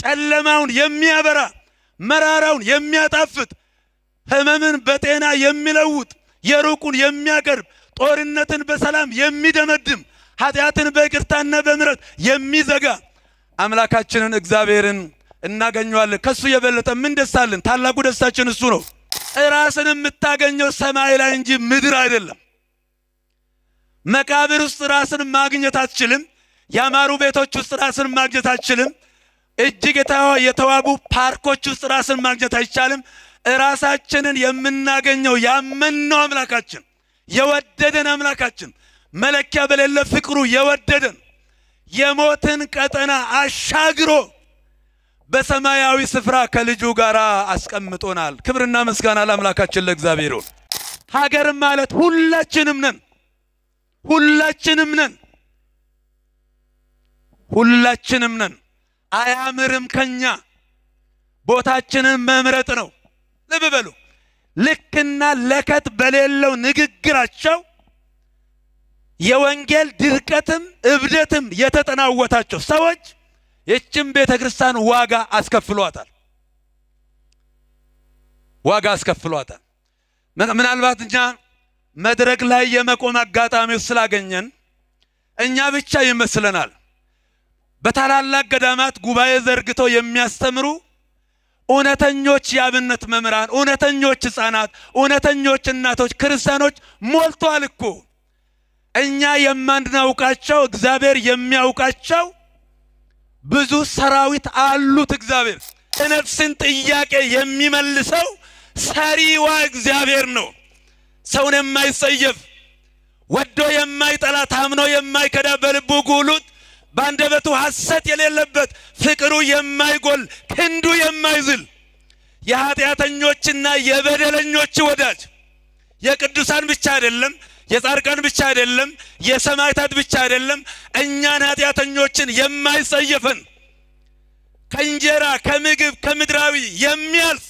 ጨለማውን የሚያበራ መራራውን የሚያጣፍጥ ህመምን በጤና የሚለውጥ የሩቁን የሚያቀርብ ጦርነትን በሰላም የሚደመድም ኃጢአትን በይቅርታና በምህረት የሚዘጋ አምላካችንን እግዚአብሔርን እናገኘዋለን። ከሱ የበለጠ ምን ደስታለን? ታላቁ ደስታችን እሱ ነው። ራስን የምታገኘው ሰማይ ላይ እንጂ ምድር አይደለም። መቃብር ውስጥ ራስን ማግኘት አትችልም። ያማሩ ቤቶች ውስጥ ራስን ማግኘት አትችልም። እጅግ የተዋቡ ፓርኮች ውስጥ ራስን ማግኘት አይቻልም። ራሳችንን የምናገኘው ያመነው አምላካችን የወደደን አምላካችን መለኪያ በሌለ ፍቅሩ የወደደን የሞትን ቀጠና አሻግሮ በሰማያዊ ስፍራ ከልጁ ጋር አስቀምጦናል። ክብርና ምስጋና ለአምላካችን ለእግዚአብሔር ይሁን። ሀገር ማለት ሁላችንም ነን። ሁላችንም ነን። አያምርም ከኛ ቦታችንን መምረጥ ነው። ልብ በሉ። ልክና ለከት በሌለው ንግግራቸው የወንጌል ድርቀትም እብደትም የተጠናወታቸው ሰዎች እችም ቤተክርስቲያን ዋጋ አስከፍሏታል። ምናልባት እኛ መድረክ ላይ የመቆም አጋጣሚው ስላገኘን እኛ ብቻ ይመስለናል። በታላላቅ ገዳማት ጉባኤ ዘርግተው የሚያስተምሩ እውነተኞች የአብነት መምህራን፣ እውነተኞች ሕፃናት፣ እውነተኞች እናቶች ክርስቲያኖች ሞልተዋል እኮ። እኛ የማንናውቃቸው እግዚአብሔር የሚያውቃቸው ብዙ ሰራዊት አሉት። እግዚአብሔር ነፍስን ጥያቄ የሚመልሰው ሰሪዋ እግዚአብሔር ነው። ሰውን የማይጸየፍ ወዶ የማይጠላ ታምኖ የማይከዳ በልቡ ጉሉት ባንደበቱ ሐሰት የሌለበት ፍቅሩ የማይጎል ክንዱ የማይዝል የኃጢአተኞችና የበደለኞች ወዳጅ የቅዱሳን ብቻ አይደለም፣ የጻድቃን ብቻ አይደለም፣ የሰማዕታት ብቻ አይደለም፣ እኛን ኃጢአተኞችን የማይጸየፈን ከእንጀራ ከምግብ ከምድራዊ የሚያልፍ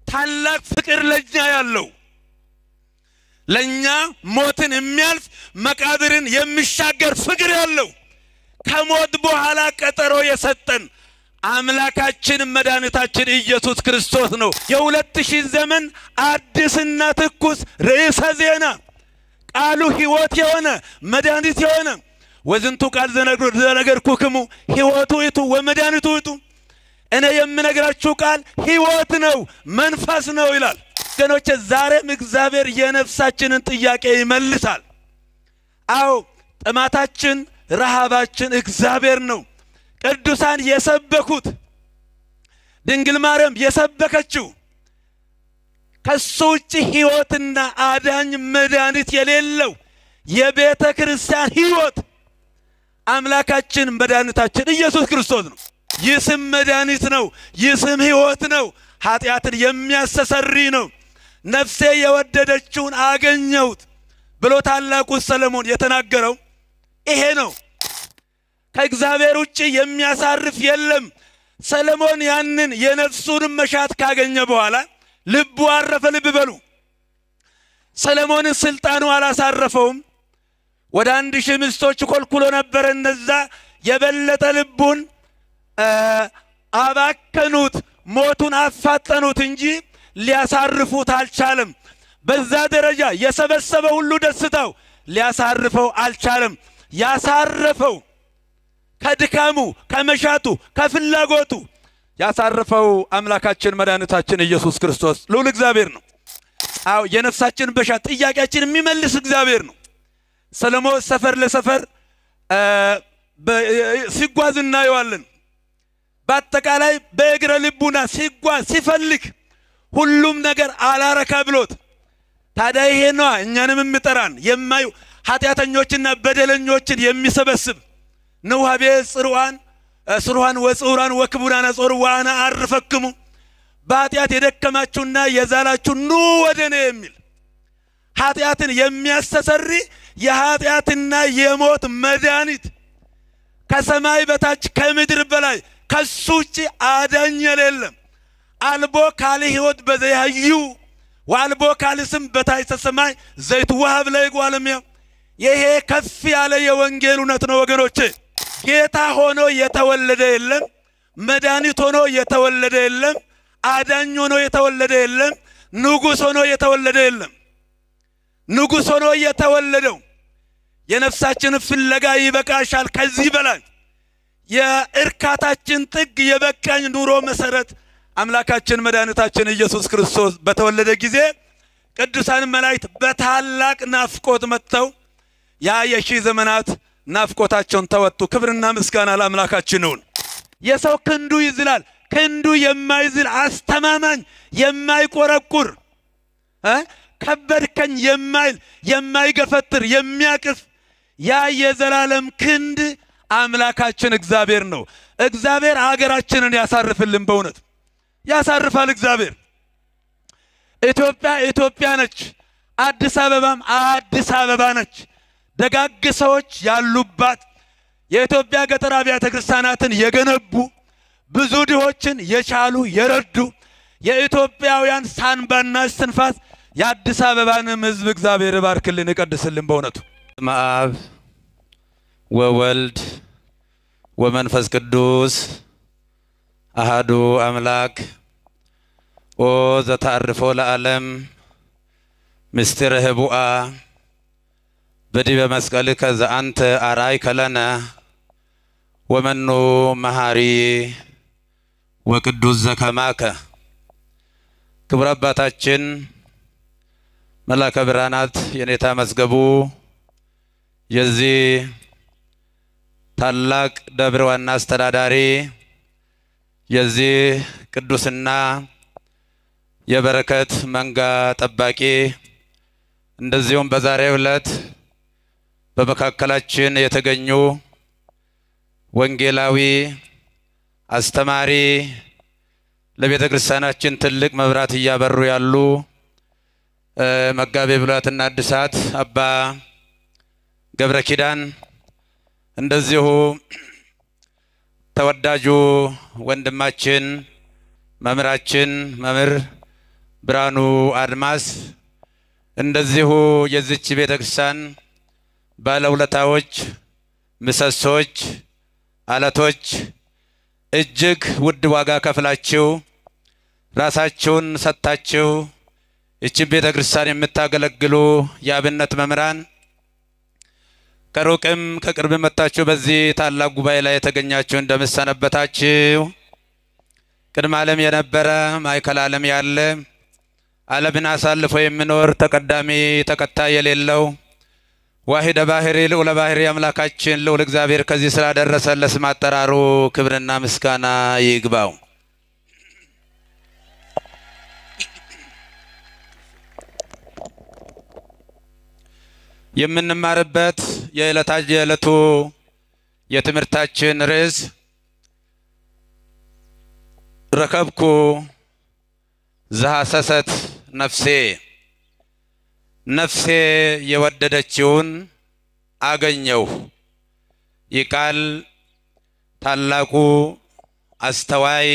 ታላቅ ፍቅር ለኛ ያለው ለኛ ሞትን የሚያልፍ መቃብርን የሚሻገር ፍቅር ያለው ከሞት በኋላ ቀጠሮ የሰጠን አምላካችን መድኃኒታችን ኢየሱስ ክርስቶስ ነው። የ2000 ዘመን አዲስና ትኩስ ርዕሰ ዜና ቃሉ ሕይወት የሆነ መድኃኒት የሆነ ወዝንቱ ቃል ዘነገርኩክሙ ሕይወቱ ይቱ ወመድኃኒቱ ይቱ። እኔ የምነግራችሁ ቃል ሕይወት ነው መንፈስ ነው ይላል። ገኖች ዛሬም እግዚአብሔር የነፍሳችንን ጥያቄ ይመልሳል። አዎ ጥማታችን ረሃባችን እግዚአብሔር ነው። ቅዱሳን የሰበኩት ድንግል ማርያም የሰበከችው ከሱ ውጭ ሕይወትና አዳኝ መድኃኒት የሌለው የቤተ ክርስቲያን ሕይወት አምላካችን መድኃኒታችን ኢየሱስ ክርስቶስ ነው። ይህ ስም መድኃኒት ነው። ይህ ስም ሕይወት ነው። ኃጢአትን የሚያስተሰሪ ነው። ነፍሴ የወደደችውን አገኘሁት ብሎ ታላቁ ሰለሞን የተናገረው ይሄ ነው። ከእግዚአብሔር ውጭ የሚያሳርፍ የለም። ሰለሞን ያንን የነፍሱን መሻት ካገኘ በኋላ ልቡ አረፈ። ልብ በሉ። ሰለሞን ስልጣኑ አላሳረፈውም። ወደ 1000 ሚስቶች ኮልኩሎ ነበር። እነዛ የበለጠ ልቡን አባከኑት፣ ሞቱን አፋጠኑት እንጂ ሊያሳርፉት አልቻለም። በዛ ደረጃ የሰበሰበ ሁሉ ደስታው ሊያሳርፈው አልቻለም። ያሳረፈው ከድካሙ ከመሻቱ ከፍላጎቱ ያሳረፈው አምላካችን መድኃኒታችን ኢየሱስ ክርስቶስ ልዑል እግዚአብሔር ነው። አዎ የነፍሳችን በሻት ጥያቄያችን የሚመልስ እግዚአብሔር ነው። ሰለሞን ሰፈር ለሰፈር ሲጓዝ እናየዋለን። በአጠቃላይ በእግረ ልቡና ሲጓዝ ሲፈልግ ሁሉም ነገር አላረካ ብሎት ታዲያ ይሄ ነው እኛንም የሚጠራን የማዩ ኃጢአተኞችና በደለኞችን የሚሰበስብ ነው። ሀቤ ጽሩዋን ወጽሩዋን ወክቡራን ጽሩዋና አርፈክሙ በኃጢአት የደከማችሁና የዛላችሁ ኑ ወደኔ የሚል ኃጢአትን የሚያስተሰሪ የኃጢአትና የሞት መድኃኒት ከሰማይ በታች ከምድር በላይ ከሱ ውጭ አዳኝ የለም። አልቦ ካለ ሕይወት በዘያዩ ወአልቦ ካለ ስም በታች ሰማይ ዘይት ወሃብ ላይ ጓለሚያ። ይሄ ከፍ ያለ የወንጌል እውነት ነው ወገኖቼ። ጌታ ሆኖ የተወለደ የለም፣ መድኃኒት ሆኖ የተወለደ የለም። አዳኝ ሆኖ የተወለደ የለም። ንጉሥ ሆኖ የተወለደ የለም። ንጉሥ ሆኖ የተወለደው የነፍሳችን ፍለጋ ይበቃሻል። ከዚህ በላይ የእርካታችን ጥግ የበቃኝ ኑሮ መሰረት አምላካችን መድኃኒታችን ኢየሱስ ክርስቶስ በተወለደ ጊዜ ቅዱሳን መላእክት በታላቅ ናፍቆት መጥተው ያ የሺህ ዘመናት ናፍቆታቸውን ተወጡ። ክብርና ምስጋና ለአምላካችን ይሁን። የሰው ክንዱ ይዝላል፣ ክንዱ የማይዝል አስተማማኝ የማይቆረቁር ከበድከኝ የማይል የማይገፈትር የሚያቅፍ ያ የዘላለም ክንድ አምላካችን እግዚአብሔር ነው። እግዚአብሔር ሀገራችንን ያሳርፍልን። በእውነት ያሳርፋል እግዚአብሔር። ኢትዮጵያ ነች፣ አዲስ አበባም አዲስ አበባ ነች። ደጋግ ሰዎች ያሉባት የኢትዮጵያ ገጠር አብያተ ክርስቲያናትን የገነቡ ብዙ ድሆችን የቻሉ የረዱ የኢትዮጵያውያን ሳንባና እስትንፋስ የአዲስ አበባንም ሕዝብ እግዚአብሔር ይባርክልን ይቀድስልን። በእውነቱ አብ ወወልድ ወመንፈስ ቅዱስ አሃዱ አምላክ ኦ ዘታርፎ ለዓለም ምስጢረ ህቡአ በዲበ መስቀልከ ዘአንተ አርአይከ ለነ ወመኑ መሐሪ ወቅዱስ ዘከማከ። ክቡር አባታችን መላከ ብርሃናት የኔታ መዝገቡ የዚህ ታላቅ ደብር ዋና አስተዳዳሪ፣ የዚህ ቅዱስና የበረከት መንጋ ጠባቂ፣ እንደዚሁም በዛሬው ዕለት በመካከላችን የተገኙ ወንጌላዊ አስተማሪ፣ ለቤተ ክርስቲያናችን ትልቅ መብራት እያበሩ ያሉ መጋቤ ብሉያትና አዲሳት አባ ገብረ ኪዳን፣ እንደዚሁ ተወዳጁ ወንድማችን መምህራችን መምህር ብርሃኑ አድማስ፣ እንደዚሁ የዚች ቤተ ክርስቲያን ባለውለታዎች፣ ምሰሶች፣ አለቶች እጅግ ውድ ዋጋ ከፍላችሁ ራሳችሁን ሰጥታችሁ እቺ ቤተ ክርስቲያን የምታገለግሉ የአብነት መምህራን፣ ከሩቅም ከቅርብ መጣችሁ በዚህ ታላቅ ጉባኤ ላይ የተገኛችሁ እንደምሰነበታችሁ። ቅድመ ዓለም የነበረ ማዕከል ዓለም ያለ ዓለምን አሳልፎ የሚኖር ተቀዳሚ ተከታይ የሌለው ዋሂደ ባህሪ ልዑለ ባህሪ አምላካችን ልዑል እግዚአብሔር ከዚህ ስላደረሰን ለስም አጠራሩ ክብርና ምስጋና ይግባው። የምንማርበት የዕለቱ የትምህርታችን ርዕስ ረከብኩ ዘሐሰሰት ነፍሴ፣ ነፍሴ የወደደችውን አገኘሁ። ይህ ቃል ታላቁ አስተዋይ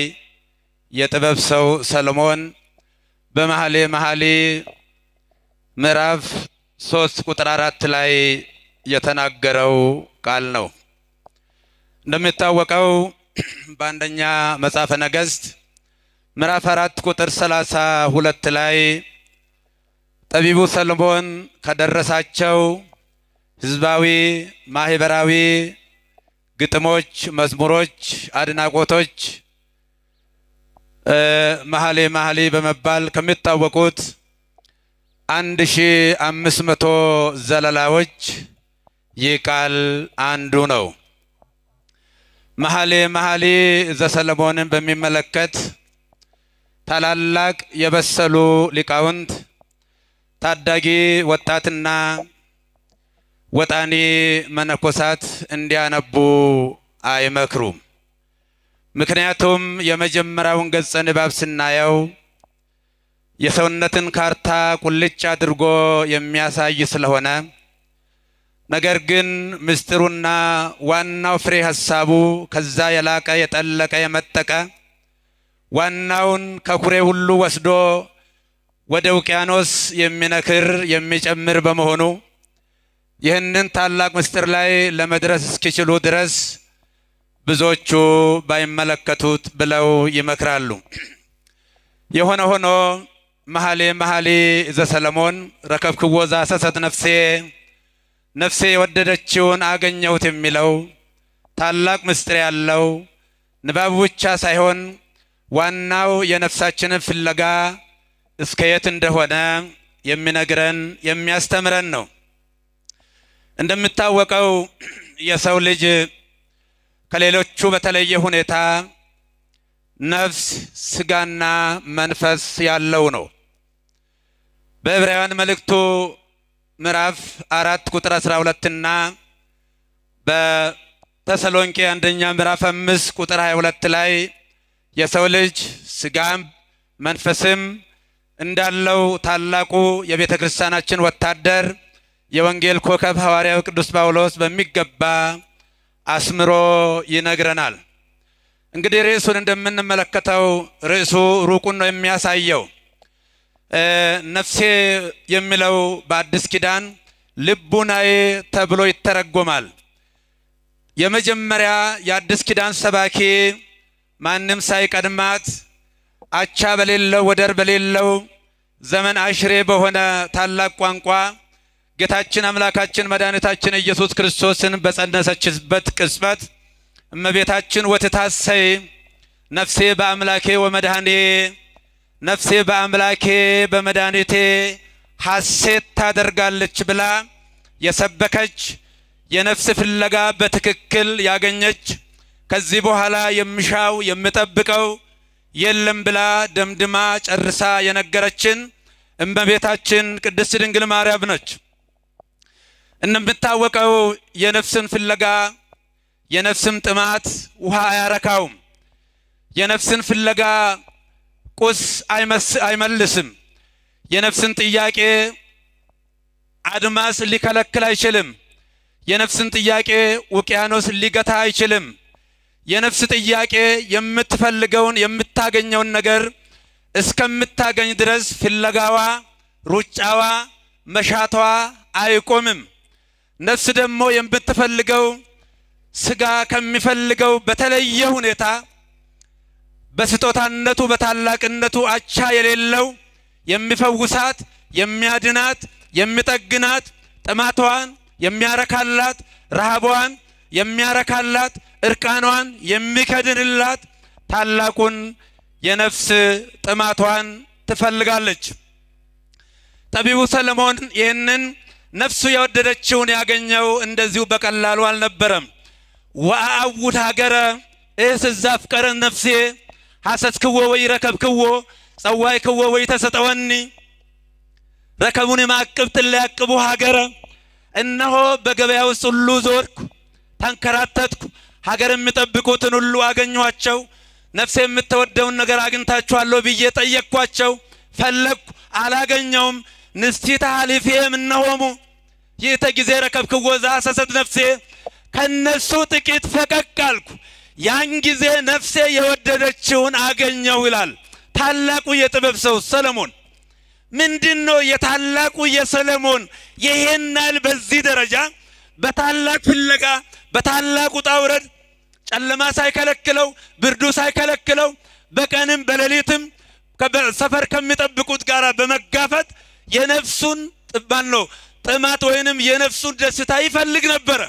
የጥበብ ሰው ሰሎሞን በመኃልየ መኃልይ ምዕራፍ 3 ቁጥር 4 ላይ የተናገረው ቃል ነው። እንደሚታወቀው በአንደኛ መጽሐፈ ነገሥት ምዕራፍ 4 ቁጥር 32 ላይ ጠቢቡ ሰሎሞን ከደረሳቸው ህዝባዊ ማህበራዊ ግጥሞች፣ መዝሙሮች፣ አድናቆቶች መኃልየ መኃልይ በመባል ከሚታወቁት 1500 ዘለላዎች ይህ ቃል አንዱ ነው። መኃልየ መኃልይ ዘሰሎሞንን በሚመለከት ታላላቅ የበሰሉ ሊቃውንት ታዳጊ ወጣትና ወጣኒ መነኮሳት እንዲያነቡ አይመክሩም። ምክንያቱም የመጀመሪያውን ገጸ ንባብ ስናየው የሰውነትን ካርታ ቁልጭ አድርጎ የሚያሳይ ስለሆነ፣ ነገር ግን ምስጢሩና ዋናው ፍሬ ሐሳቡ ከዛ የላቀ የጠለቀ የመጠቀ ዋናውን ከኩሬ ሁሉ ወስዶ ወደ ውቅያኖስ የሚነክር የሚጨምር በመሆኑ ይህንን ታላቅ ምስጢር ላይ ለመድረስ እስኪችሉ ድረስ ብዙዎቹ ባይመለከቱት ብለው ይመክራሉ። የሆነ ሆኖ መኃልየ ዘሰሎሞን ረከብክዎ ዘሐሰሰት ነፍሴ ነፍሴ የወደደችውን አገኘሁት የሚለው ታላቅ ምስጢር ያለው ንባብ ብቻ ሳይሆን ዋናው የነፍሳችንን ፍለጋ እስከ የት እንደሆነ የሚነግረን የሚያስተምረን ነው። እንደምታወቀው የሰው ልጅ ከሌሎቹ በተለየ ሁኔታ ነፍስ ስጋና መንፈስ ያለው ነው። በዕብራውያን መልእክቱ ምዕራፍ 4 ቁጥር 12 እና በተሰሎንቄ አንደኛ ምዕራፍ 5 ቁጥር 22 ላይ የሰው ልጅ ስጋም መንፈስም እንዳለው ታላቁ የቤተ ክርስቲያናችን ወታደር የወንጌል ኮከብ ሐዋርያው ቅዱስ ጳውሎስ በሚገባ አስምሮ ይነግረናል። እንግዲህ ርዕሱን እንደምንመለከተው ርዕሱ ሩቁን ነው የሚያሳየው። ነፍሴ የሚለው በአዲስ ኪዳን ልቡናዬ ተብሎ ይተረጎማል። የመጀመሪያ የአዲስ ኪዳን ሰባኪ ማንም ሳይቀድማት አቻ በሌለው ወደር በሌለው ዘመን አሽሬ በሆነ ታላቅ ቋንቋ ጌታችን አምላካችን መድኃኒታችን ኢየሱስ ክርስቶስን በጸነሰችበት ቅጽበት እመቤታችን ወትታሰይ ነፍሴ በአምላኬ ወመድኃኔ ነፍሴ በአምላኬ በመድኃኒቴ ሐሴት ታደርጋለች ብላ የሰበከች የነፍስ ፍለጋ በትክክል ያገኘች ከዚህ በኋላ የምሻው የምጠብቀው የለም ብላ ደምድማ ጨርሳ የነገረችን እመቤታችን ቅድስት ድንግል ማርያም ነች። እንደምታወቀው የነፍስን ፍለጋ የነፍስም ጥማት ውሃ አያረካውም። የነፍስን ፍለጋ ቁስ አይመልስም። የነፍስን ጥያቄ አድማስ ሊከለክል አይችልም። የነፍስን ጥያቄ ውቅያኖስ ሊገታ አይችልም። የነፍስ ጥያቄ የምትፈልገውን የምታገኘውን ነገር እስከምታገኝ ድረስ ፍለጋዋ ሩጫዋ መሻቷ አይቆምም። ነፍስ ደግሞ የምትፈልገው ስጋ ከሚፈልገው በተለየ ሁኔታ በስጦታነቱ በታላቅነቱ አቻ የሌለው የሚፈውሳት የሚያድናት የሚጠግናት ጥማቷን የሚያረካላት ረሃቧን የሚያረካላት እርቃኗን የሚከድንላት ታላቁን የነፍስ ጥማቷን ትፈልጋለች። ጠቢቡ ሰሎሞን ይህንን ነፍሱ የወደደችውን ያገኘው እንደዚሁ በቀላሉ አልነበረም። ወአውድ ሀገረ እስዛፍቀረ ነፍሴ ሐሰትክዎ ወይረከብክዎ ጸዋዕክዎ ወይተሰጠወኒ ረከቡን ማቅብ ጥለያቅቡ ሀገረ እነሆ በገበያ ውስጥ ሁሉ ዞርኩ ተንከራተትኩ ሀገር የሚጠብቁትን ሁሉ አገኘኋቸው ነፍሴ የምትወደውን ነገር አግኝታችኋለሁ ብዬ ጠየቅኳቸው ፈለግኩ አላገኘውም ንስቲታ ሐሊፌም እነሆሙ ይእተ ጊዜ ረከብክዎ ዘሐሰሰት ነፍሴ ከነሱ ጥቂት ፈቀቅ አልኩ ያን ጊዜ ነፍሴ የወደደችውን አገኘው ይላል ታላቁ የጥበብ ሰው ሰሎሞን። ምንድነው የታላቁ የሰሎሞን ይሄናል በዚህ ደረጃ በታላቅ ፍለጋ በታላቁ ጣውረድ ጨለማ ሳይከለክለው ብርዱ ሳይከለክለው በቀንም በሌሊትም ሰፈር ከሚጠብቁት ጋር በመጋፈጥ የነፍሱን ጥማት ወይንም የነፍሱን ደስታ ይፈልግ ነበር።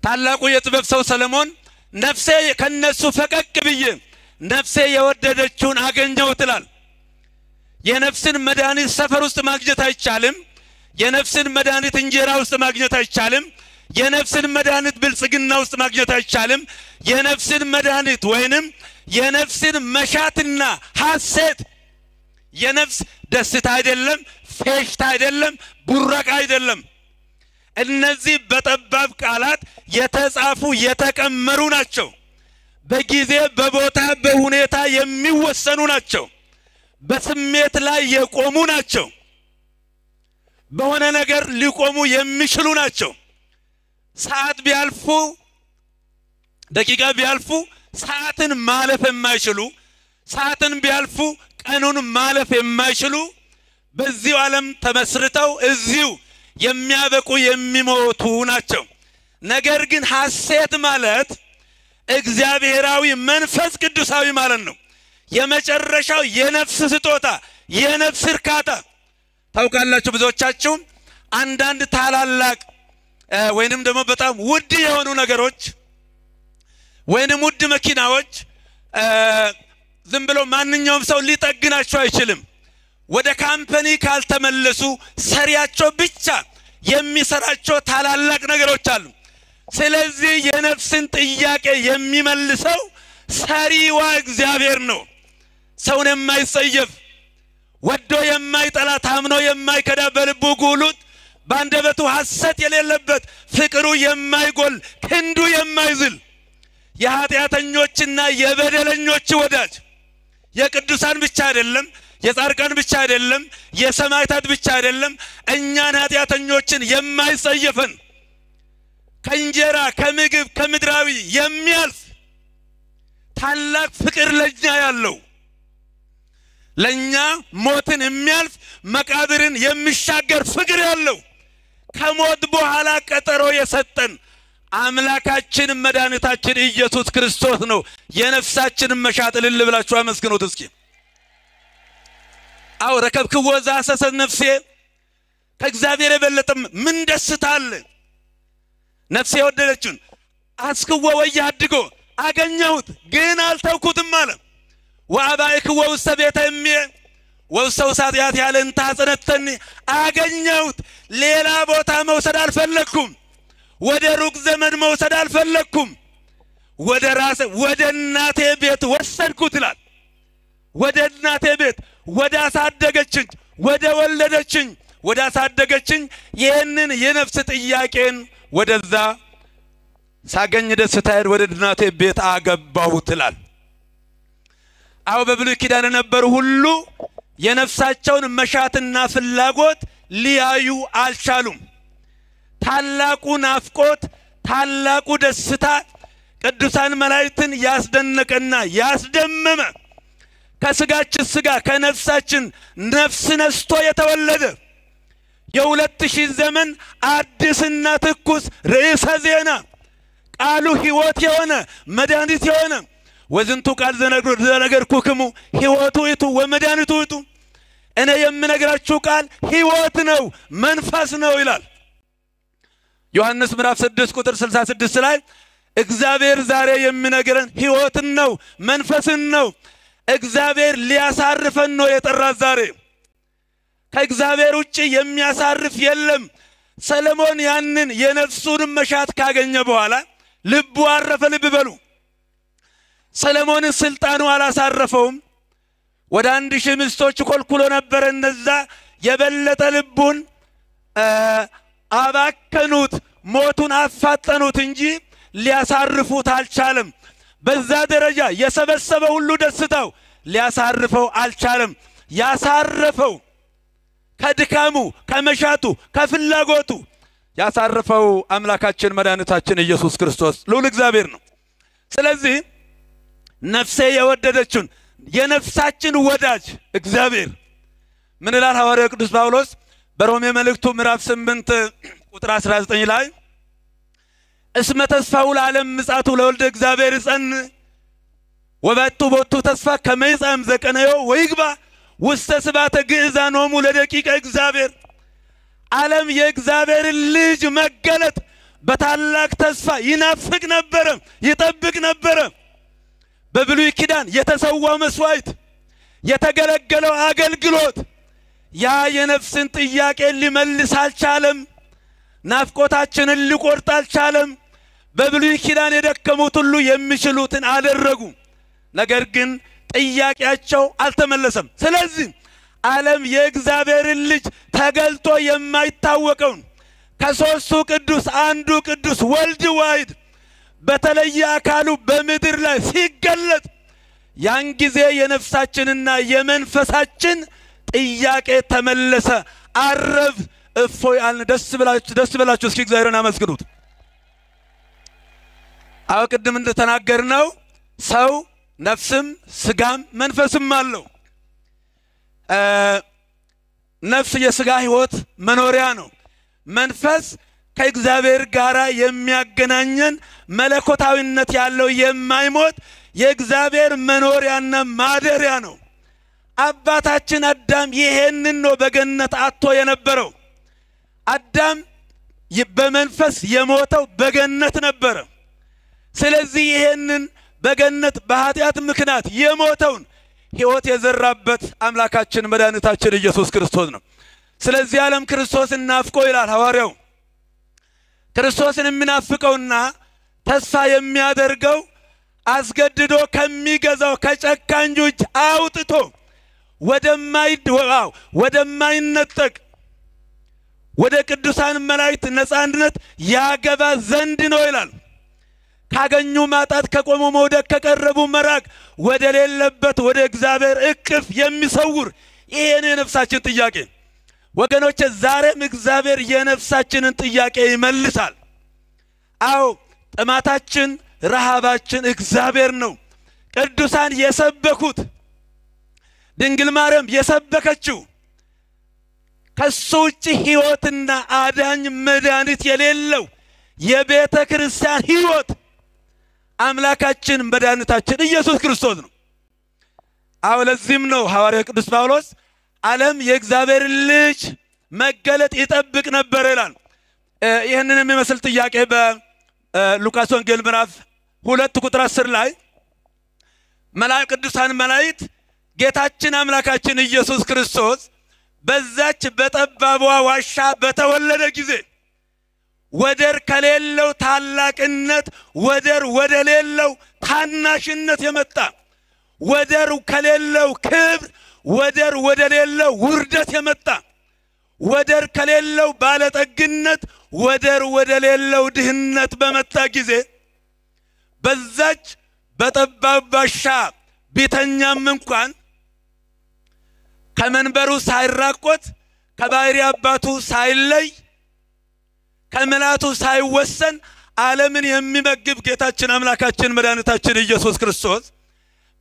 ታላቁ የጥበብ ሰው ሰሎሞን ነፍሴ ከነሱ ፈቀቅ ብዬ ነፍሴ የወደደችውን አገኘው ይላል። የነፍስን መድኃኒት ሰፈር ውስጥ ማግኘት አይቻልም። የነፍስን መድኃኒት እንጀራ ውስጥ ማግኘት አይቻልም። የነፍስን መድኃኒት ብልጽግና ውስጥ ማግኘት አይቻልም። የነፍስን መድኃኒት ወይንም የነፍስን መሻትና ሐሴት የነፍስ ደስታ አይደለም፣ ፌሽታ አይደለም፣ ቡረቃ አይደለም። እነዚህ በጠባብ ቃላት የተጻፉ የተቀመሩ ናቸው። በጊዜ በቦታ በሁኔታ የሚወሰኑ ናቸው። በስሜት ላይ የቆሙ ናቸው። በሆነ ነገር ሊቆሙ የሚችሉ ናቸው። ሰዓት ቢያልፉ ደቂቃ ቢያልፉ ሰዓትን ማለፍ የማይችሉ ሰዓትን ቢያልፉ ቀኑን ማለፍ የማይችሉ በዚሁ ዓለም ተመስርተው እዚሁ የሚያበቁ የሚሞቱ ናቸው። ነገር ግን ሐሴት ማለት እግዚአብሔራዊ መንፈስ ቅዱሳዊ ማለት ነው። የመጨረሻው የነፍስ ስጦታ የነፍስ እርካታ። ታውቃላችሁ ብዙዎቻችሁ አንዳንድ ታላላቅ ወይንም ደግሞ በጣም ውድ የሆኑ ነገሮች ወይንም ውድ መኪናዎች ዝም ብሎ ማንኛውም ሰው ሊጠግናቸው አይችልም። ወደ ካምፓኒ ካልተመለሱ ሰሪያቸው ብቻ የሚሰራቸው ታላላቅ ነገሮች አሉ። ስለዚህ የነፍስን ጥያቄ የሚመልሰው ሰሪዋ እግዚአብሔር ነው። ሰውን የማይጸየፍ ወዶ የማይጠላ ታምኖ የማይከዳ በልቡ ጉሉት ባንደበቱ ሐሰት የሌለበት ፍቅሩ የማይጎል ክንዱ የማይዝል የኃጢአተኞችና የበደለኞች ወዳጅ የቅዱሳን ብቻ አይደለም፣ የጻድቃን ብቻ አይደለም፣ የሰማዕታት ብቻ አይደለም፣ እኛን ኃጢአተኞችን የማይጸየፈን ከእንጀራ ከምግብ ከምድራዊ የሚያልፍ ታላቅ ፍቅር ለኛ ያለው ለኛ ሞትን የሚያልፍ መቃብርን የሚሻገር ፍቅር ያለው ከሞት በኋላ ቀጠሮ የሰጠን አምላካችን መድኃኒታችን ኢየሱስ ክርስቶስ ነው። የነፍሳችን መሻት እልል ብላችሁ አመስግኑት እስኪ። አው ረከብክዎ ዘሐሰሰ ነፍሴ ከእግዚአብሔር የበለጠም ምን ደስታ አለ? ነፍሴ ወደደችን አስክዎ ወያድጎ አገኘሁት ግን አልተውኩትም አለ። ወአባይክዎ ውስተ ቤተ እምየ ወውስተ ውሳጢአት ያለን ታጸነተኒ አገኘሁት። ሌላ ቦታ መውሰድ አልፈለኩም። ወደ ሩቅ ዘመድ መውሰድ አልፈለኩም። ወደ ራሴ ወደ እናቴ ቤት ወሰድኩት ይላል። ወደ እናቴ ቤት ወደ አሳደገችኝ ወደ ወለደችኝ ወደ አሳደገችኝ ይህንን የነፍስ ጥያቄን ወደዛ ሳገኝ ደስታዬን ወደ እናቴ ቤት አገባሁት ይላል። አው በብሉይ ኪዳን የነበሩ ሁሉ የነፍሳቸውን መሻትና ፍላጎት ሊያዩ አልቻሉም። ታላቁ ናፍቆት ታላቁ ደስታ ቅዱሳን መላእክትን ያስደነቀና ያስደመመ ከስጋችን ስጋ ከነፍሳችን ነፍስ ነስቶ የተወለደ የ2000 ዘመን አዲስና ትኩስ ርዕሰ ዜና ቃሉ ሕይወት የሆነ መድኃኒት የሆነ ወዝንቱ ቃል ዘነገርኩክሙ ሕይወቱ ይቱ ወመድኃኒቱ ይቱ እኔ የምነግራችሁ ቃል ሕይወት ነው መንፈስ ነው ይላል። ዮሐንስ ምዕራፍ 6 ቁጥር 66 ላይ እግዚአብሔር ዛሬ የሚነግረን ሕይወትን ነው መንፈስን ነው። እግዚአብሔር ሊያሳርፈን ነው የጠራን ዛሬ። ከእግዚአብሔር ውጪ የሚያሳርፍ የለም። ሰለሞን ያንን የነፍሱን መሻት ካገኘ በኋላ ልቡ አረፈ። ልብ በሉ። ሰለሞን ስልጣኑ አላሳረፈውም። ወደ 1000 ሚስቶች ኮልኩሎ ነበር። እነዛ የበለጠ ልቡን አባከኑት፣ ሞቱን አፋጠኑት እንጂ ሊያሳርፉት አልቻለም። በዛ ደረጃ የሰበሰበ ሁሉ ደስታው ሊያሳርፈው አልቻለም። ያሳረፈው ከድካሙ ከመሻቱ ከፍላጎቱ ያሳረፈው አምላካችን መድኃኒታችን ኢየሱስ ክርስቶስ ልዑል እግዚአብሔር ነው። ስለዚህ ነፍሴ የወደደችውን የነፍሳችን ወዳጅ እግዚአብሔር ምን ይላል ሐዋርያው ቅዱስ ጳውሎስ በሮሜ መልእክቱ ምዕራፍ 8 ቁጥር 19 ላይ እስመ ተስፋው ለዓለም ምጽአቱ ለወልደ እግዚአብሔር ይጸን ወበቱ ቦቱ ተስፋ ከመይጻም ዘቀነዮ ወይግባ ውስተ ስባተ ግዕዛኖሙ ለደቂቀ እግዚአብሔር። ዓለም የእግዚአብሔር ልጅ መገለጥ በታላቅ ተስፋ ይናፍቅ ነበር፣ ይጠብቅ ነበር። በብሉይ ኪዳን የተሰዋው መስዋዕት የተገለገለው አገልግሎት ያ የነፍስን ጥያቄ ሊመልስ አልቻለም። ናፍቆታችንን ሊቆርጥ አልቻለም። በብሉይ ኪዳን የደከሙት ሁሉ የሚችሉትን አደረጉ። ነገር ግን ጥያቄያቸው አልተመለሰም። ስለዚህ ዓለም የእግዚአብሔርን ልጅ ተገልጦ የማይታወቀውን ከሦስቱ ቅዱስ አንዱ ቅዱስ ወልድ ዋሕድ በተለየ አካሉ በምድር ላይ ሲገለጥ ያን ጊዜ የነፍሳችንና የመንፈሳችን ጥያቄ ተመለሰ። አረፍ እፎይ አልን። ደስ ብላችሁ እስኪ እግዚአብሔርን አመስግኑት። አው ቅድም እንደተናገርነው ሰው ነፍስም ስጋም መንፈስም አለው። ነፍስ የስጋ ሕይወት መኖሪያ ነው። መንፈስ ከእግዚአብሔር ጋር የሚያገናኘን መለኮታዊነት ያለው የማይሞት የእግዚአብሔር መኖሪያና ማደሪያ ነው። አባታችን አዳም ይሄንን ነው በገነት አጥቶ የነበረው። አዳም በመንፈስ የሞተው በገነት ነበረ። ስለዚህ ይሄንን በገነት በኃጢአት ምክንያት የሞተውን ሕይወት የዘራበት አምላካችን መድኃኒታችን ኢየሱስ ክርስቶስ ነው። ስለዚህ ዓለም ክርስቶስን ናፍቆ ይላል ሐዋርያው። ክርስቶስን የሚናፍቀውና ተስፋ የሚያደርገው አስገድዶ ከሚገዛው ከጨካኝ እጅ አውጥቶ ወደማይነጠቅ ወደ ቅዱሳን መላእክት ነፃነት ያገባ ዘንድ ነው ይላል። ካገኙ ማጣት፣ ከቆሙ መውደቅ፣ ከቀረቡ መራቅ፣ ወደ ሌለበት ወደ እግዚአብሔር እቅፍ የሚሰውር ይሄ ነው የነፍሳችን ጥያቄ። ወገኖቼ ዛሬም እግዚአብሔር የነፍሳችንን ጥያቄ ይመልሳል። አዎ ጥማታችን ረሃባችን እግዚአብሔር ነው። ቅዱሳን የሰበኩት ድንግል ማርያም የሰበከችው ከሱ ውጭ ሕይወትና አዳኝ መድኃኒት የሌለው የቤተ ክርስቲያን ሕይወት አምላካችን መድኃኒታችን ኢየሱስ ክርስቶስ ነው። አዎ ለዚህም ነው ሐዋርያው ቅዱስ ጳውሎስ ዓለም የእግዚአብሔር ልጅ መገለጥ ይጠብቅ ነበር ይላል። ይህንን የሚመስል ጥያቄ በሉቃስ ወንጌል ምዕራፍ 2 ቁጥር 10 ላይ ቅዱሳን መላእክት ጌታችን አምላካችን ኢየሱስ ክርስቶስ በዛች በጠባቧ ዋሻ በተወለደ ጊዜ ወደር ከሌለው ታላቅነት ወደር ወደሌለው ታናሽነት የመጣ ወደር ከሌለው ክብር ወደር ወደሌለው ውርደት የመጣ ወደር ከሌለው ባለጠግነት ወደር ወደሌለው ድህነት በመጣ ጊዜ በዛች በጠባብ ዋሻ ቢተኛም እንኳን ከመንበሩ ሳይራቆት ከባሕሪ አባቱ ሳይለይ ከመላቱ ሳይወሰን ዓለምን የሚመግብ ጌታችን አምላካችን መድኃኒታችን ኢየሱስ ክርስቶስ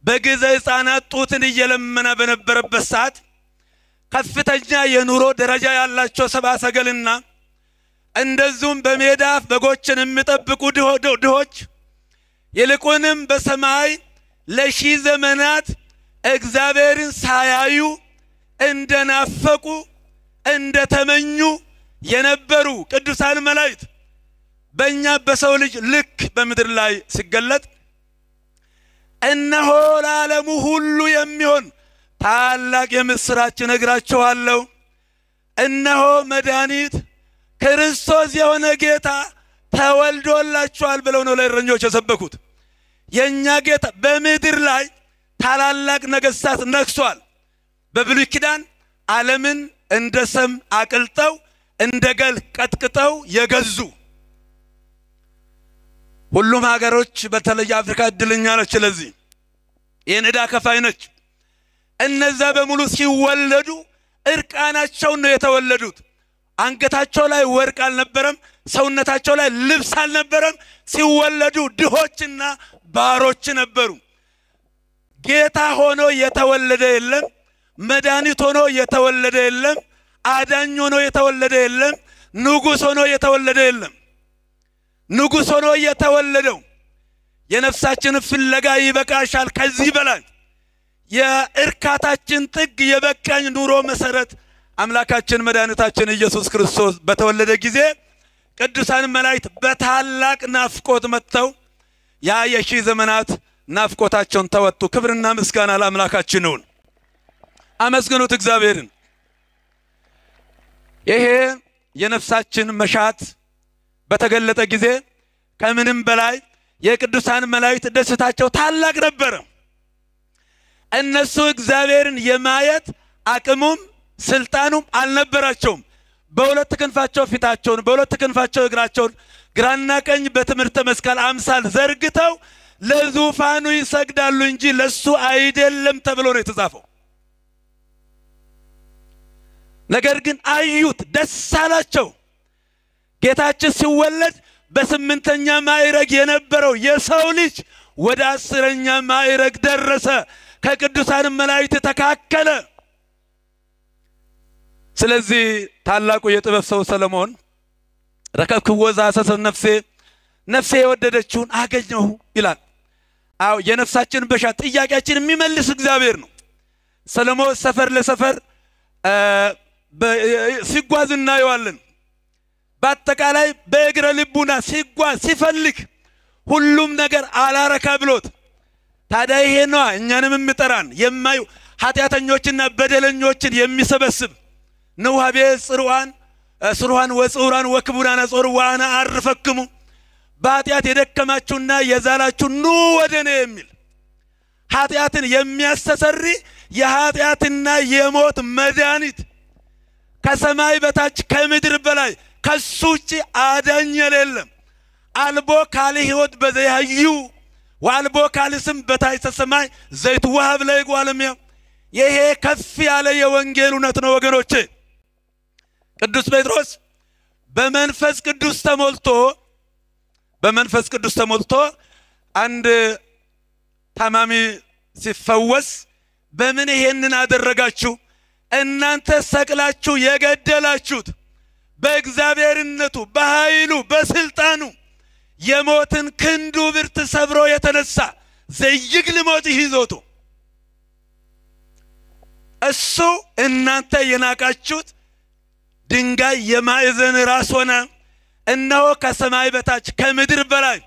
በጊዜ ሕፃናት ጡትን እየለመነ በነበረበት ሰዓት ከፍተኛ የኑሮ ደረጃ ያላቸው ሰብአ ሰገልና እንደዚሁም በሜዳ በጎችን የሚጠብቁ ድሆች ይልቁንም በሰማይ ለሺህ ዘመናት እግዚአብሔርን ሳያዩ እንደናፈቁ እንደተመኙ የነበሩ ቅዱሳን መላእክት በእኛ በሰው ልጅ ልክ በምድር ላይ ሲገለጥ እነሆ ለዓለሙ ሁሉ የሚሆን ታላቅ የምስራች እነግራችኋለሁ፣ እነሆ መድኃኒት ክርስቶስ የሆነ ጌታ ተወልዶላችኋል ብለው ነው ለእረኞች የሰበኩት። የኛ ጌታ በምድር ላይ ታላላቅ ነገሥታት ነግሷል። በብሉይ ኪዳን ዓለምን እንደ ሰም አቅልጠው እንደ ገል ቀጥቅጠው የገዙ ሁሉም ሀገሮች በተለይ አፍሪካ እድለኛ ነች። ለዚህ የነዳ ከፋይ ነች። እነዛ በሙሉ ሲወለዱ እርቃናቸውን ነው የተወለዱት። አንገታቸው ላይ ወርቅ አልነበረም፣ ሰውነታቸው ላይ ልብስ አልነበረም። ሲወለዱ ድሆችና ባሮች ነበሩ። ጌታ ሆኖ የተወለደ የለም፣ መድኃኒት ሆኖ የተወለደ የለም፣ አዳኝ ሆኖ የተወለደ የለም፣ ንጉሥ ሆኖ የተወለደ የለም። ንጉሥ ሆኖ የተወለደው የነፍሳችን ፍለጋ ይበቃሻል፣ ከዚህ በላይ የእርካታችን ጥግ የበቃኝ ኑሮ መሰረት አምላካችን መድኃኒታችን ኢየሱስ ክርስቶስ በተወለደ ጊዜ ቅዱሳን መላእክት በታላቅ ናፍቆት መጥተው ያ የሺህ ዘመናት ናፍቆታቸውን ተወጡ። ክብርና ምስጋና ለአምላካችን ይሁን። አመስግኑት እግዚአብሔርን። ይሄ የነፍሳችን መሻት በተገለጠ ጊዜ ከምንም በላይ የቅዱሳን መላእክት ደስታቸው ታላቅ ነበር። እነሱ እግዚአብሔርን የማየት አቅሙም ስልጣኑም አልነበራቸውም። በሁለት ክንፋቸው ፊታቸውን በሁለት ክንፋቸው እግራቸውን ግራና ቀኝ በትምህርተ መስቀል አምሳል ዘርግተው ለዙፋኑ ይሰግዳሉ እንጂ ለሱ አይደለም ተብሎ ነው የተጻፈው። ነገር ግን አዩት፣ ደስ አላቸው። ጌታችን ሲወለድ በስምንተኛ ማዕረግ የነበረው የሰው ልጅ ወደ 10ኛ ማዕረግ ደረሰ፣ ከቅዱሳን መላእክት ተካከለ። ስለዚህ ታላቁ የጥበብ ሰው ሰለሞን ረከብክዎ ዘሐሰሰ ነፍሴ ነፍሴ የወደደችውን አገኘሁ ይላል። አዎ የነፍሳችን በሻት ጥያቄያችን የሚመልስ እግዚአብሔር ነው። ሰሎሞን ሰፈር ለሰፈር ሲጓዝ እናየዋለን። በአጠቃላይ በእግረ ልቡና ሲጓዝ ሲፈልግ ሁሉም ነገር አላረካ ብሎት ታዲያ ይሄ ነው እኛንም የሚጠራን የማዩ ኃጢአተኞችና በደለኞችን የሚሰበስብ ነው። ሀቤ ጽሩሃን ወጽሩሃን ወክቡራን ጾር ዋና አርፈክሙ በኃጢአት የደከማችሁና የዛላችሁ ኑ ወደኔ የሚል ኃጢአትን የሚያስተሰሪ የኃጢአትና የሞት መድኃኒት ከሰማይ በታች ከምድር በላይ ከሱ ውጪ አዳኝ የለም። አልቦ ካለ ሕይወት በዘያዩ ወአልቦ ካለ ስም በታች ሰማይ ዘይት ወሃብ ላይ ጓለሚያ ይሄ ከፍ ያለ የወንጌል እውነት ነው ወገኖቼ። ቅዱስ ጴጥሮስ በመንፈስ ቅዱስ ተሞልቶ አንድ ታማሚ ሲፈወስ በምን ይሄንን አደረጋችሁ? እናንተ ሰቅላችሁ የገደላችሁት በእግዚአብሔርነቱ በኃይሉ በስልጣኑ የሞትን ክንዱ ብርት ሰብሮ የተነሳ ዘይግል ሞት ይዞቱ እሱ እናንተ የናቃችሁት ድንጋይ የማዕዘን ራስ ሆነ። እነሆ ከሰማይ በታች ከምድር በላይ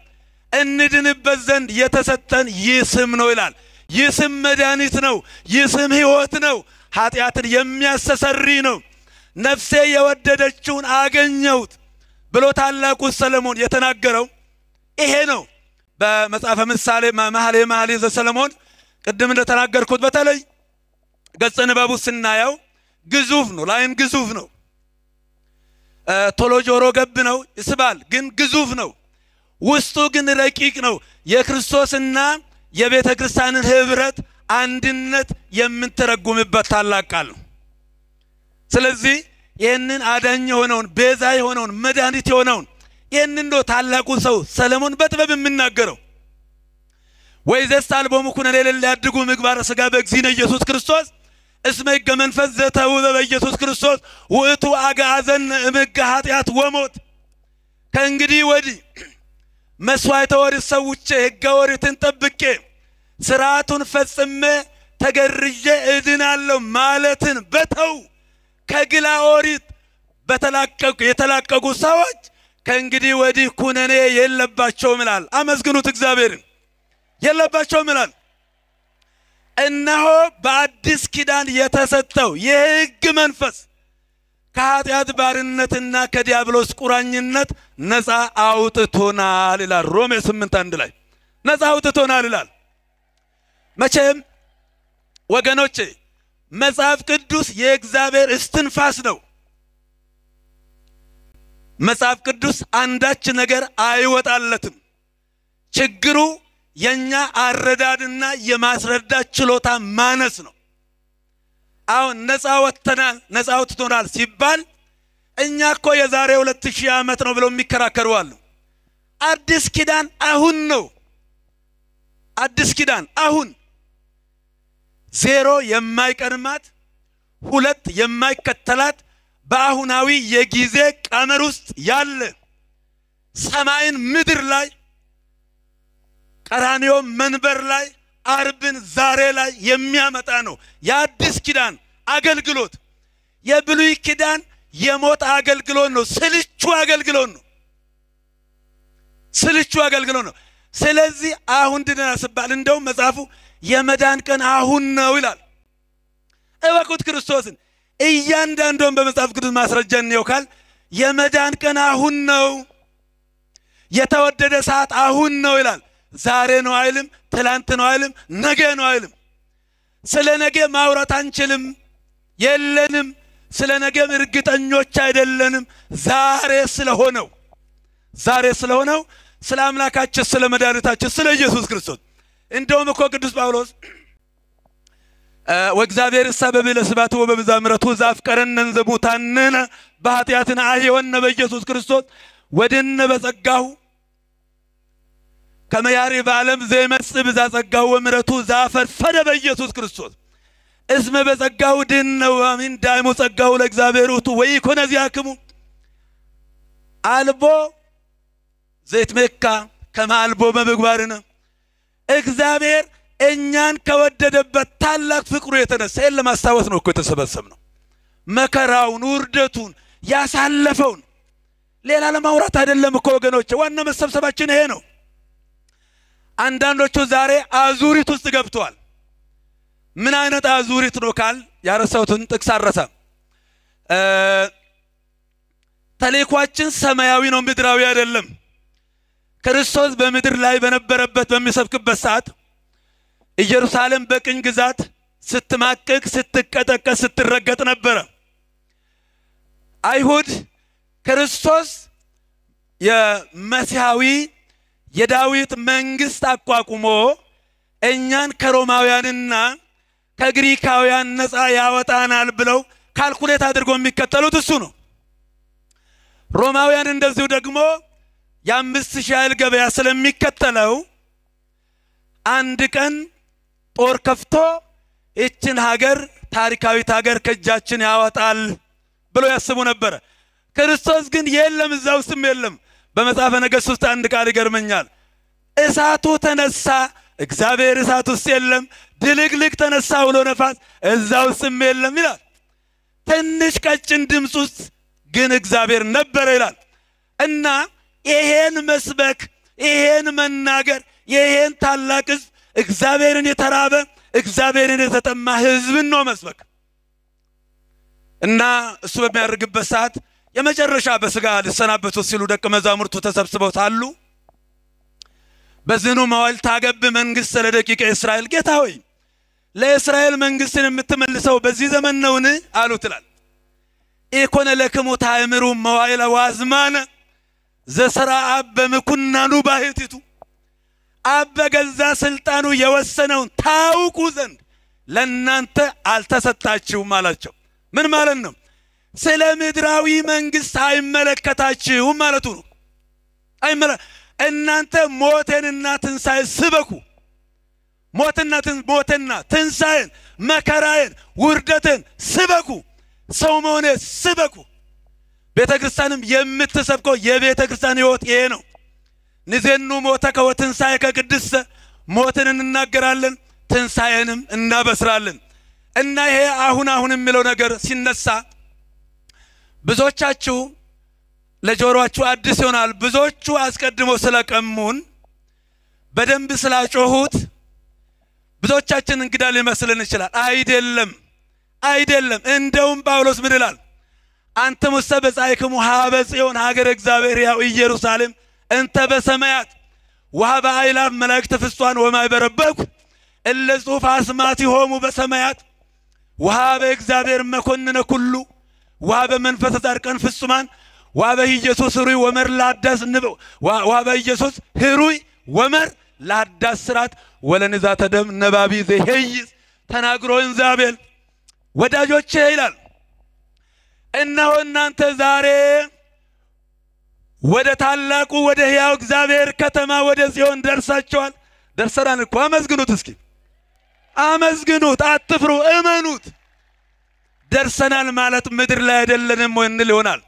እንድንበት ዘንድ የተሰጠን ይህ ስም ነው ይላል። ይህ ስም መድኃኒት ነው። ይህ ስም ሕይወት ነው። ኃጢአትን የሚያስተሰሪ ነው። ነፍሴ የወደደችውን አገኘሁት ብሎ ታላቁ ሰሎሞን የተናገረው ይሄ ነው። በመጽሐፈ ምሳሌ መኃልየ ዘሰሎሞን ቅድም እንደተናገርኩት በተለይ ገጸ ንባቡ ስናየው ግዙፍ ነው። ላይን ግዙፍ ነው። ቶሎ ጆሮ ገብ ነው ይስባል፣ ግን ግዙፍ ነው። ውስጡ ግን ረቂቅ ነው። የክርስቶስና የቤተ ክርስቲያንን ህብረት አንድነት የምንተረጉምበት ታላቅ ቃል ነው። ስለዚህ ይህንን አዳኝ የሆነውን ቤዛ የሆነውን መድኃኒት የሆነውን ይህንን ነው ታላቁ ሰው ሰሎሞን በጥበብ የሚናገረው። ወይዘስ አልቦሙ ኩነኔ ለሊያድጉ ምግባረ ሥጋ በእግዚእነ ኢየሱስ ክርስቶስ እስመ ሕገ መንፈስ ዘተውበ በኢየሱስ ክርስቶስ ውእቱ አግዓዘነ እምሕገ ኃጢአት ወሞት። ከእንግዲህ ወዲህ መስዋዕተ ኦሪት ሰውቼ ሕገ ኦሪትን ጠብቄ ሥርዓቱን ፈጽሜ ተገርዤ እድናለሁ ማለትን በተው ከግላ ኦሪት የተላቀቁ ሰዎች ከእንግዲህ ወዲህ ኩነኔ የለባቸውም ይላል። አመስግኑት እግዚአብሔርን። የለባቸውም ይላል። እነሆ በአዲስ ኪዳን የተሰጠው የሕግ መንፈስ ከኃጢአት ባርነትና ከዲያብሎስ ቁራኝነት ነፃ አውጥቶናል ይላል። ሮሜ 8:1 ላይ ነፃ አውጥቶናል ይላል። መቼም ወገኖቼ መጽሐፍ ቅዱስ የእግዚአብሔር እስትንፋስ ነው። መጽሐፍ ቅዱስ አንዳች ነገር አይወጣለትም። ችግሩ የኛ አረዳድና የማስረዳት ችሎታ ማነስ ነው። አሁን ነፃ ወጥተናል ነፃ አውጥቶናል ሲባል እኛ እኮ የዛሬ 2000 ዓመት ነው ብለው የሚከራከሩ አሉ። አዲስ ኪዳን አሁን ነው። አዲስ ኪዳን አሁን ዜሮ የማይቀድማት ሁለት የማይከተላት በአሁናዊ የጊዜ ቀመር ውስጥ ያለ ሰማይን ምድር ላይ ቀራንዮ መንበር ላይ አርብን ዛሬ ላይ የሚያመጣ ነው የአዲስ ኪዳን አገልግሎት። የብሉይ ኪዳን የሞት አገልግሎት ነው። ስልቹ አገልግሎት ነው። ስልቹ አገልግሎት ነው። ስለዚህ አሁን ድነናል ሲባል እንደውም መጽሐፉ የመዳን ቀን አሁን ነው ይላል። እወቁት ክርስቶስን። እያንዳንዱን በመጽሐፍ ቅዱስ ማስረጃ ነው ካል የመዳን ቀን አሁን ነው። የተወደደ ሰዓት አሁን ነው ይላል። ዛሬ ነው አይልም፣ ትላንት ነው አይልም፣ ነገ ነው አይልም። ስለ ነገ ማውራት አንችልም፣ የለንም። ስለ ነገም እርግጠኞች አይደለንም። ዛሬ ስለሆነው ስለ አምላካችን ስለ መድኃኒታችን ስለ ኢየሱስ ክርስቶስ እንደውም እኮ ቅዱስ ጳውሎስ ወእግዚአብሔር ሰበብ ለስባቱ ወበብዛ ምሕረቱ ዘአፍቀረነ ዘሙታንነ በኃጢአትና አሕየወነ በኢየሱስ ክርስቶስ ወድነ በጸጋሁ ከመያሪ በዓለም ዘይመጽእ ብዛ ጸጋሁ ወምሕረቱ ዘአፈርፈደ በኢየሱስ ክርስቶስ እስመ በጸጋሁ ድነ ወአሚን ዳይሙ ጸጋሁ ለእግዚአብሔር ውእቱ ወኢኮነ ዚአክሙ። አልቦ ዘይት መካ ከማልቦ በመግባርነ እግዚአብሔር እኛን ከወደደበት ታላቅ ፍቅሩ የተነሳ ለማስታወስ ነው እኮ የተሰበሰብነው። መከራውን ውርደቱን ያሳለፈውን ሌላ ለማውራት አይደለም እኮ ወገኖች። ዋና መሰብሰባችን ይሄ ነው። አንዳንዶቹ ዛሬ አዙሪት ውስጥ ገብተዋል። ምን አይነት አዙሪት ነው ካል ያረሳውትን ጥቅስ አረሳ። ተልእኳችን ሰማያዊ ነው፣ ምድራዊ አይደለም። ክርስቶስ በምድር ላይ በነበረበት በሚሰብክበት ሰዓት ኢየሩሳሌም በቅኝ ግዛት ስትማቀቅ ስትቀጠቀጥ ስትረገጥ ነበር። አይሁድ ክርስቶስ የመሲሐዊ የዳዊት መንግስት አቋቁሞ እኛን ከሮማውያንና ከግሪካውያን ነፃ ያወጣናል ብለው ካልኩሌት አድርጎ የሚከተሉት እሱ ነው። ሮማውያን እንደዚሁ ደግሞ የ5000 ያህል ገበያ ስለሚከተለው አንድ ቀን ጦር ከፍቶ እችን ሀገር ታሪካዊት ሀገር ከእጃችን ያወጣል ብሎ ያስቡ ነበር። ክርስቶስ ግን የለም፣ እዛው ውስጥም የለም። በመጽሐፈ ነገሥት ውስጥ አንድ ቃል ይገርመኛል። እሳቱ ተነሳ፣ እግዚአብሔር እሳት ውስጥ የለም። ድልቅልቅ ተነሳ ብሎ ነፋስ፣ እዛው ውስጥም የለም ይላል። ትንሽ ቀጭን ድምፅ ውስጥ ግን እግዚአብሔር ነበረ ይላል። እና ይሄን መስበክ፣ ይሄን መናገር፣ ይሄን ታላቅ ሕዝብ እግዚአብሔርን የተራበ እግዚአብሔርን የተጠማ ሕዝብን ነው መስበክ። እና እሱ በሚያደርግበት ሰዓት የመጨረሻ በስጋ ሊሰናበቱ ሲሉ ደቀ መዛሙርቱ ተሰብስበው ሳሉ በዝኑ መዋዕል ታገብ መንግሥት ለደቂቀ እስራኤል፣ ጌታ ሆይ ለእስራኤል መንግሥትን የምትመልሰው በዚህ ዘመን ነውን አሉት ይላል። ኢኮነ ለክሙ ታእምሩ መዋዕለ ዋዝማነ ዘሰራ አብ በምኩናኑ ባሕቲቱ፣ አብ በገዛ ስልጣኑ የወሰነውን ታውቁ ዘንድ ለእናንተ አልተሰጣችሁም አላቸው። ምን ማለት ነው? ስለ ምድራዊ መንግስት አይመለከታችሁም ማለቱ ነው። እናንተ ሞትንና ትንሣኤን ስበኩ። ሞትና ትንሣኤን፣ መከራዬን፣ ውርደትን ስበኩ። ሰው መሆኔ ስበኩ። ቤተ ክርስቲያንም የምትሰብከው የቤተ ክርስቲያን ሕይወት ይሄ ነው። ንዜኑ ሞተከ ወትንሣኤከ ቅድስተ፣ ሞትን እንናገራለን ትንሣኤንም እናበስራለን። እና ይሄ አሁን የሚለው ነገር ሲነሳ ብዙዎቻችሁ ለጆሮአችሁ አዲስ ይሆናል። ብዙዎቹ አስቀድሞ ስለቀሙን በደንብ ስላጮሁት ብዙዎቻችን እንግዳ ሊመስልን ይችላል። አይደለም። እንደውም ጳውሎስ ምን ይላል? አንተ ሙሰ በጻይክሙ ሀበ ጽዮን ሀገረ እግዚአብሔር ያው ኢየሩሳሌም እንተ በሰማያት ወሀበ አእላፍ መላእክት ፍስቷን ወማይበረበኩ እለ ጽሑፍ አስማቲሆሙ በሰማያት ወሀበ እግዚአብሔር መኮንነ ኩሉ ወሀበ መንፈሰ ጻድቃን ፍጹማን ወሀበ ኢየሱስ ህሩይ ወመር ለአዳስ ንብ ወሀበ ኢየሱስ ህሩይ ወመር ለአዳስ ስራት ወለንዛተ ደም ነባቢ ዘሄይዝ ተናግሮ እንዛቤል። ወዳጆቼ ይላል እነሆ እናንተ ዛሬ ወደ ታላቁ ወደ ሕያው እግዚአብሔር ከተማ ወደ ጽዮን ደርሳችኋል። ደርሰናል እኮ አመስግኑት፣ እስኪ አመስግኑት፣ አትፍሩ፣ እመኑት። ደርሰናል ማለት ምድር ላይ አይደለንም ወይ እንል ይሆናል።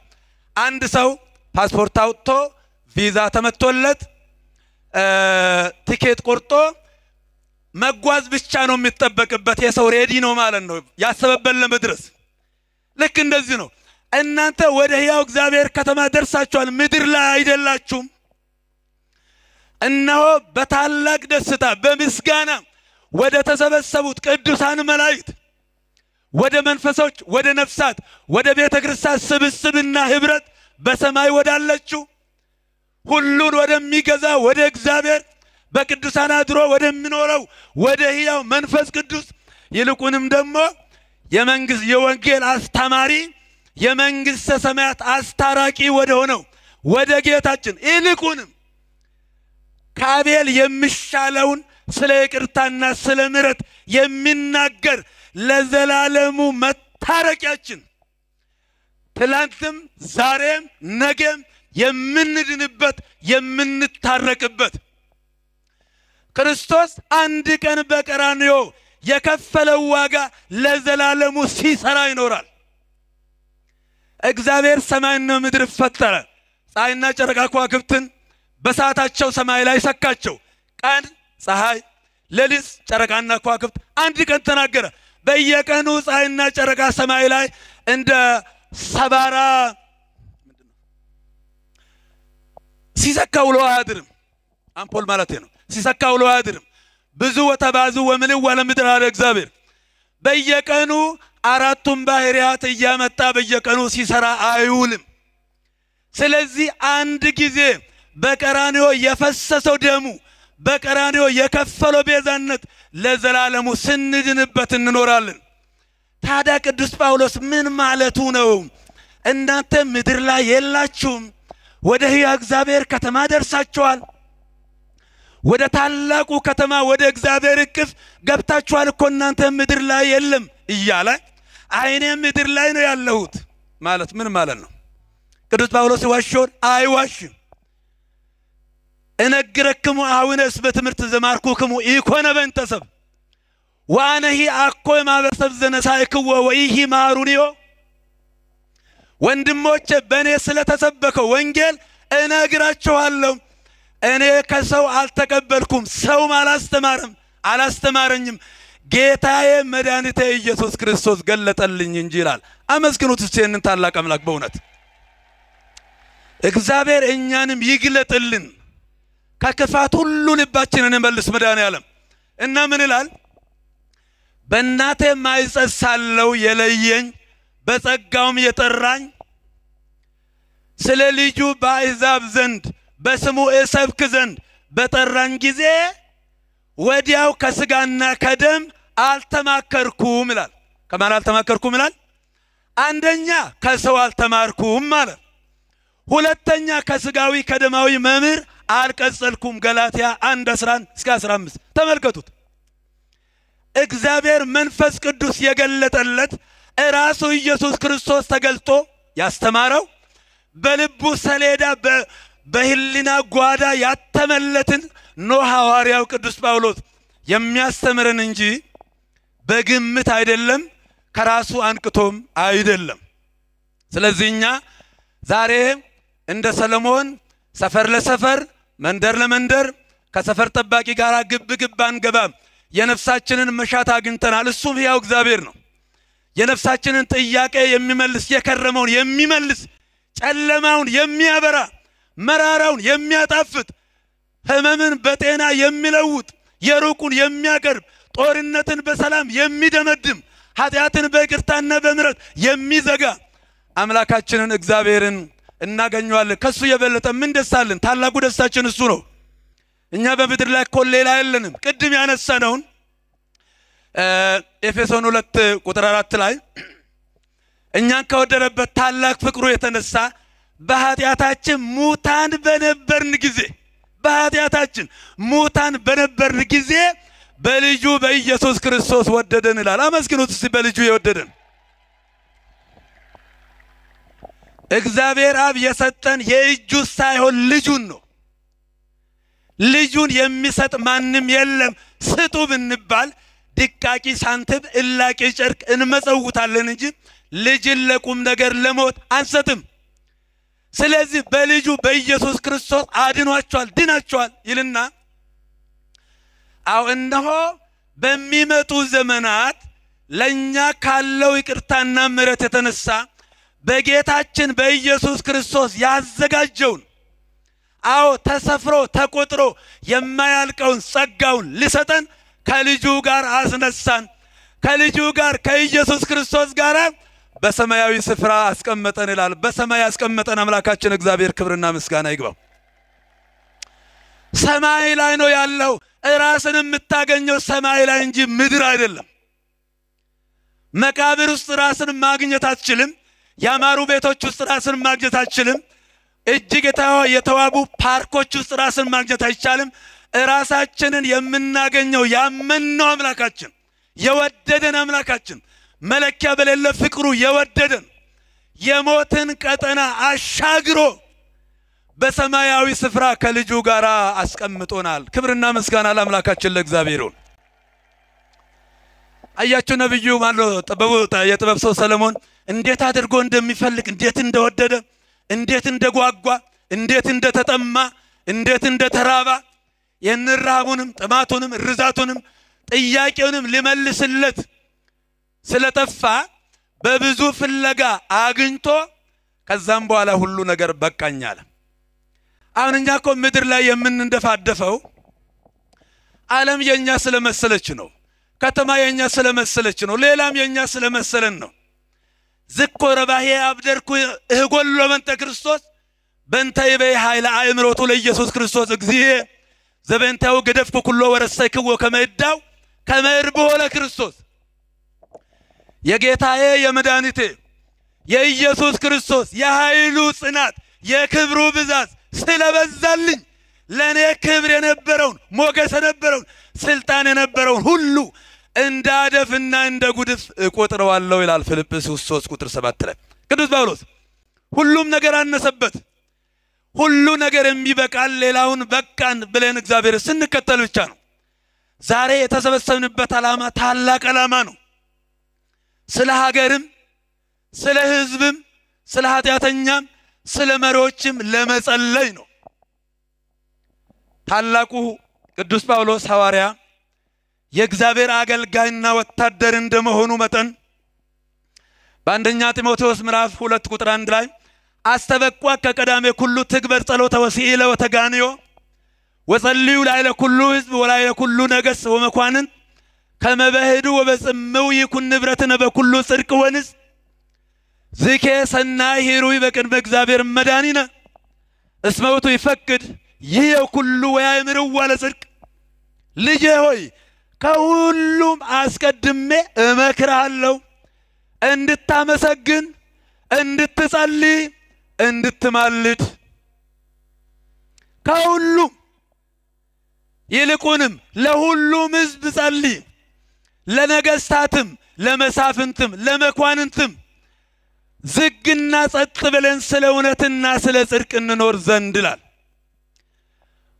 አንድ ሰው ፓስፖርት አውጥቶ ቪዛ ተመቶለት ቲኬት ቆርጦ መጓዝ ብቻ ነው የሚጠበቅበት። የሰው ሬዲ ነው ማለት ነው ያሰበበት ለመድረስ። ልክ እንደዚህ ነው። እናንተ ወደ ሕያው እግዚአብሔር ከተማ ደርሳችኋል፣ ምድር ላይ አይደላችሁም። እነሆ በታላቅ ደስታ በምስጋና ወደ ተሰበሰቡት ቅዱሳን መላእክት፣ ወደ መንፈሶች፣ ወደ ነፍሳት፣ ወደ ቤተ ክርስቲያን ስብስብና ህብረት በሰማይ ወዳለችው ሁሉን ወደሚገዛ ወደ እግዚአብሔር በቅዱሳን አድሮ ወደሚኖረው ወደ ሕያው መንፈስ ቅዱስ ይልቁንም ደግሞ የወንጌል አስተማሪ የመንግሥተ ሰማያት አስታራቂ ወደ ሆነው ወደ ጌታችን ይልቁንም ከአቤል የሚሻለውን ስለ ይቅርታና ስለ ምሕረት የሚናገር ለዘላለሙ መታረቂያችን ትላንትም ዛሬም ነገም የምንድንበት የምንታረቅበት ክርስቶስ አንድ ቀን በቀራንዮ የከፈለው ዋጋ ለዘላለሙ ሲሰራ ይኖራል። እግዚአብሔር ሰማይና ምድር ፈጠረ። ፀሐይና ጨረቃ ከዋክብትን በሰዓታቸው ሰማይ ላይ ሰካቸው። ቀን ፀሐይ፣ ሌሊት ጨረቃና ከዋክብት። አንድ ቀን ተናገረ። በየቀኑ ፀሐይና ጨረቃ ሰማይ ላይ እንደ ሰባራ ሲሰካ ውሎ አያድርም። አምፖል ማለት ነው። ሲሰካ ውሎ አያድርም። ብዙ ወተባዙ ወምልኡ ለምድር አለ እግዚአብሔር። በየቀኑ አራቱን ባህሪያት እያመጣ በየቀኑ ሲሰራ አይውልም። ስለዚህ አንድ ጊዜ በቀራንዮ የፈሰሰው ደሙ በቀራንዮ የከፈለው ቤዛነት ለዘላለሙ ስንድንበት እንኖራለን። ታዲያ ቅዱስ ጳውሎስ ምን ማለቱ ነው? እናንተ ምድር ላይ የላችሁም፣ ወደ ሕያው እግዚአብሔር ከተማ ደርሳችኋል፣ ወደ ታላቁ ከተማ ወደ እግዚአብሔር እቅፍ ገብታችኋል እኮ እናንተ ምድር ላይ የለም እያለ አይኔ ምድር ላይ ነው ያለሁት ማለት ምን ማለት ነው? ቅዱስ ጳውሎስ ዋሽውን አይዋሽም። እነግረክሙ አሁንስ በትምህርት ዘማርኩክሙ ኢኮነ በእንተሰብ ወአነሂ አኮ ማበሰብ ዘነሳይክዎ ወይሂ ማሩኒዮ። ወንድሞቼ በእኔ ስለተሰበከው ወንጌል እነግራችኋለሁ። እኔ ከሰው አልተቀበልኩም፣ ሰውም አላስተማረኝም፣ ጌታዬ መድኃኒቴ ኢየሱስ ክርስቶስ ገለጠልኝ እንጂ ይላል። አመስግኑት እስቲ ይህንን ታላቅ አምላክ። በእውነት እግዚአብሔር እኛንም ይግለጥልን፣ ከክፋት ሁሉ ልባችንን መልስ መድኃኔዓለም። እና ምን ይላል? በእናቴ ማኅፀን ሳለሁ የለየኝ በጸጋውም የጠራኝ ስለ ልጁ በአሕዛብ ዘንድ በስሙ እሰብክ ዘንድ በጠራኝ ጊዜ ወዲያው ከሥጋና ከደም አልተማከርኩም ይላል። ከማን አልተማከርኩም ይላል? አንደኛ ከሰው አልተማርኩም ማለት፣ ሁለተኛ ከሥጋዊ ከደማዊ መምህር አልቀጸልኩም። ገላትያ 1:11-15 ተመልከቱት። እግዚአብሔር መንፈስ ቅዱስ የገለጠለት ራሱ ኢየሱስ ክርስቶስ ተገልጦ ያስተማረው በልቡ ሰሌዳ በህሊና ጓዳ ያተመለትን ነው ሐዋርያው ቅዱስ ጳውሎስ የሚያስተምረን እንጂ በግምት አይደለም፣ ከራሱ አንቅቶም አይደለም። ስለዚህ እኛ ዛሬ እንደ ሰሎሞን ሰፈር ለሰፈር መንደር ለመንደር ከሰፈር ጠባቂ ጋር ግብ አንገባም። የነፍሳችንን መሻት አግኝተናል። እሱም ሕያው እግዚአብሔር ነው። የነፍሳችንን ጥያቄ የሚመልስ የከረመውን የሚመልስ ጨለማውን የሚያበራ መራራውን የሚያጣፍጥ ሕመምን በጤና የሚለውጥ የሩቁን የሚያቀርብ ጦርነትን በሰላም የሚደመድም ኃጢአትን በይቅርታና በምሕረት የሚዘጋ አምላካችንን እግዚአብሔርን እናገኘዋለን። ከሱ የበለጠ ምን ደስታለን? ታላቁ ደስታችን እሱ ነው። እኛ በምድር ላይ እኮ ሌላ የለንም። ቅድም ያነሳነውን ኤፌሶን 2:4 ላይ እኛን ከወደደበት ታላቅ ፍቅሩ የተነሳ በኃጢአታችን ሙታን በነበርን ጊዜ በልጁ በኢየሱስ ክርስቶስ ወደደን ይላል። አመስግኑት እስቲ በልጁ የወደደን። እግዚአብሔር አብ የሰጠን የእጁ ሳይሆን ልጁን ነው። ልጁን የሚሰጥ ማንም የለም። ስጡ ብንባል ድቃቂ ሳንቲም እላቂ ጨርቅ እንመጸውታለን እንጂ ልጅን ለቁም ነገር ለሞት አንሰጥም። ስለዚህ በልጁ በኢየሱስ ክርስቶስ አድኗቸዋል፣ ድናቸዋል ይልና እነሆ በሚመጡ ዘመናት ለኛ ካለው ይቅርታና ምሕረት የተነሳ በጌታችን በኢየሱስ ክርስቶስ ያዘጋጀውን ተሰፍሮ ተቆጥሮ የማያልቀውን ጸጋውን ሊሰጠን ከልጁ ጋር አስነሳን። ከልጁ ጋር ከኢየሱስ ክርስቶስ ጋር በሰማያዊ ስፍራ አስቀመጠን ይላል። በሰማይ ያስቀመጠን አምላካችን እግዚአብሔር ክብርና ምስጋና ይግባው። ሰማይ ላይ ነው ያለው። ራስን የምታገኘው ሰማይ ላይ እንጂ ምድር አይደለም። መቃብር ውስጥ ራስን ማግኘት አትችልም። ያማሩ ቤቶች ውስጥ ራስን ማግኘት አትችልም። እጅግ የተዋቡ ፓርኮች ውስጥ ራስን ማግኘት አይቻልም። ራሳችንን የምናገኘው ያመንነው አምላካችን የወደደን አምላካችን መለኪያ በሌለ ፍቅሩ የወደደን የሞትን ቀጠና አሻግሮ በሰማያዊ ስፍራ ከልጁ ጋር አስቀምጦናል። ክብርና ምስጋና ለአምላካችን ለእግዚአብሔር ይሁን። አያችሁ ነብዩ የጥበብ ሰው ሰሎሞን እንዴት አድርጎ እንደሚፈልግ እንዴት እንደወደደ እንዴት እንደጓጓ እንዴት እንደተጠማ እንዴት እንደተራባ የንራቡንም ጥማቱንም ርዛቱንም ጥያቄውንም ሊመልስለት ስለጠፋ በብዙ ፍለጋ አግኝቶ ከዛም በኋላ ሁሉ ነገር በቃኝ አለ። አሁን እኛ እኮ ምድር ላይ የምንንደፋደፈው ዓለም የኛ ስለመሰለች ነው። ከተማ የኛ ስለመሰለች ነው። ሌላም የኛ ስለመሰለን ነው። ዝኮረ ባሄ አብደርኩ እህጎሎ መንተ ክርስቶስ በእንታይ በይ ኃይለ አእምሮቱ ለኢየሱስ ክርስቶስ እግዚእ ዘበንታው ገደፍኩ ኩሎ ወረሰይክዎ ከመይዳው ከመርቦ ለክርስቶስ የጌታዬ የመድኃኒቴ የኢየሱስ ክርስቶስ የኃይሉ ጽናት የክብሩ ብዛት ስለበዛልኝ ለኔ ክብር የነበረውን ሞገስ የነበረውን ስልጣን የነበረውን ሁሉ እንዳደፍና እንደ ጉድፍ እቆጥረዋለሁ ይላል ፊልጵስዩስ 3:7 ላይ ቅዱስ ጳውሎስ። ሁሉም ነገር አነሰበት። ሁሉ ነገር የሚበቃል ሌላውን በቃን ብለን እግዚአብሔር ስንከተል ብቻ ነው። ዛሬ የተሰበሰብንበት ዓላማ ታላቅ ዓላማ ነው። ስለ ሀገርም ስለ ሕዝብም ስለ ኃጢአተኛም ስለ መሪዎችም ለመጸለይ ነው። ታላቁ ቅዱስ ጳውሎስ ሐዋርያ የእግዚአብሔር አገልጋይና ወታደር እንደመሆኑ መጠን በአንደኛ ጢሞቴዎስ ምዕራፍ 2:1 ላይ አስተበቋ ከቀዳሜ ኩሉ ትግበር ጸሎተ ወሲኢለ ወተጋንዮ ወጸልዩ ላይለ ኩሉ ሕዝብ ወላይለ ኩሉ ነገሥት ወመኳንንት ከመበህዱ ወበጽምው ይኩን ንብረትነ በኩሉ ጽድቅ ወንስ ዝኬ ሰናይ ሂሩይ በቅድመ እግዚአብሔር መዳኒነ እስመውቱ ይፈቅድ ይህ ሁሉ ወያእምር ዋለ ጽድቅ። ልጄ ሆይ ከሁሉም አስቀድሜ እመክርሃለሁ እንድታመሰግን እንድትጸልይ እንድትማልድ ከሁሉም ይልቁንም ለሁሉም ሕዝብ ጸልይ ለነገሥታትም ለመሳፍንትም ለመኳንንትም ዝግና ጸጥ ብለን ስለ እውነትና ስለ ጽድቅ እንኖር ዘንድ ይላል።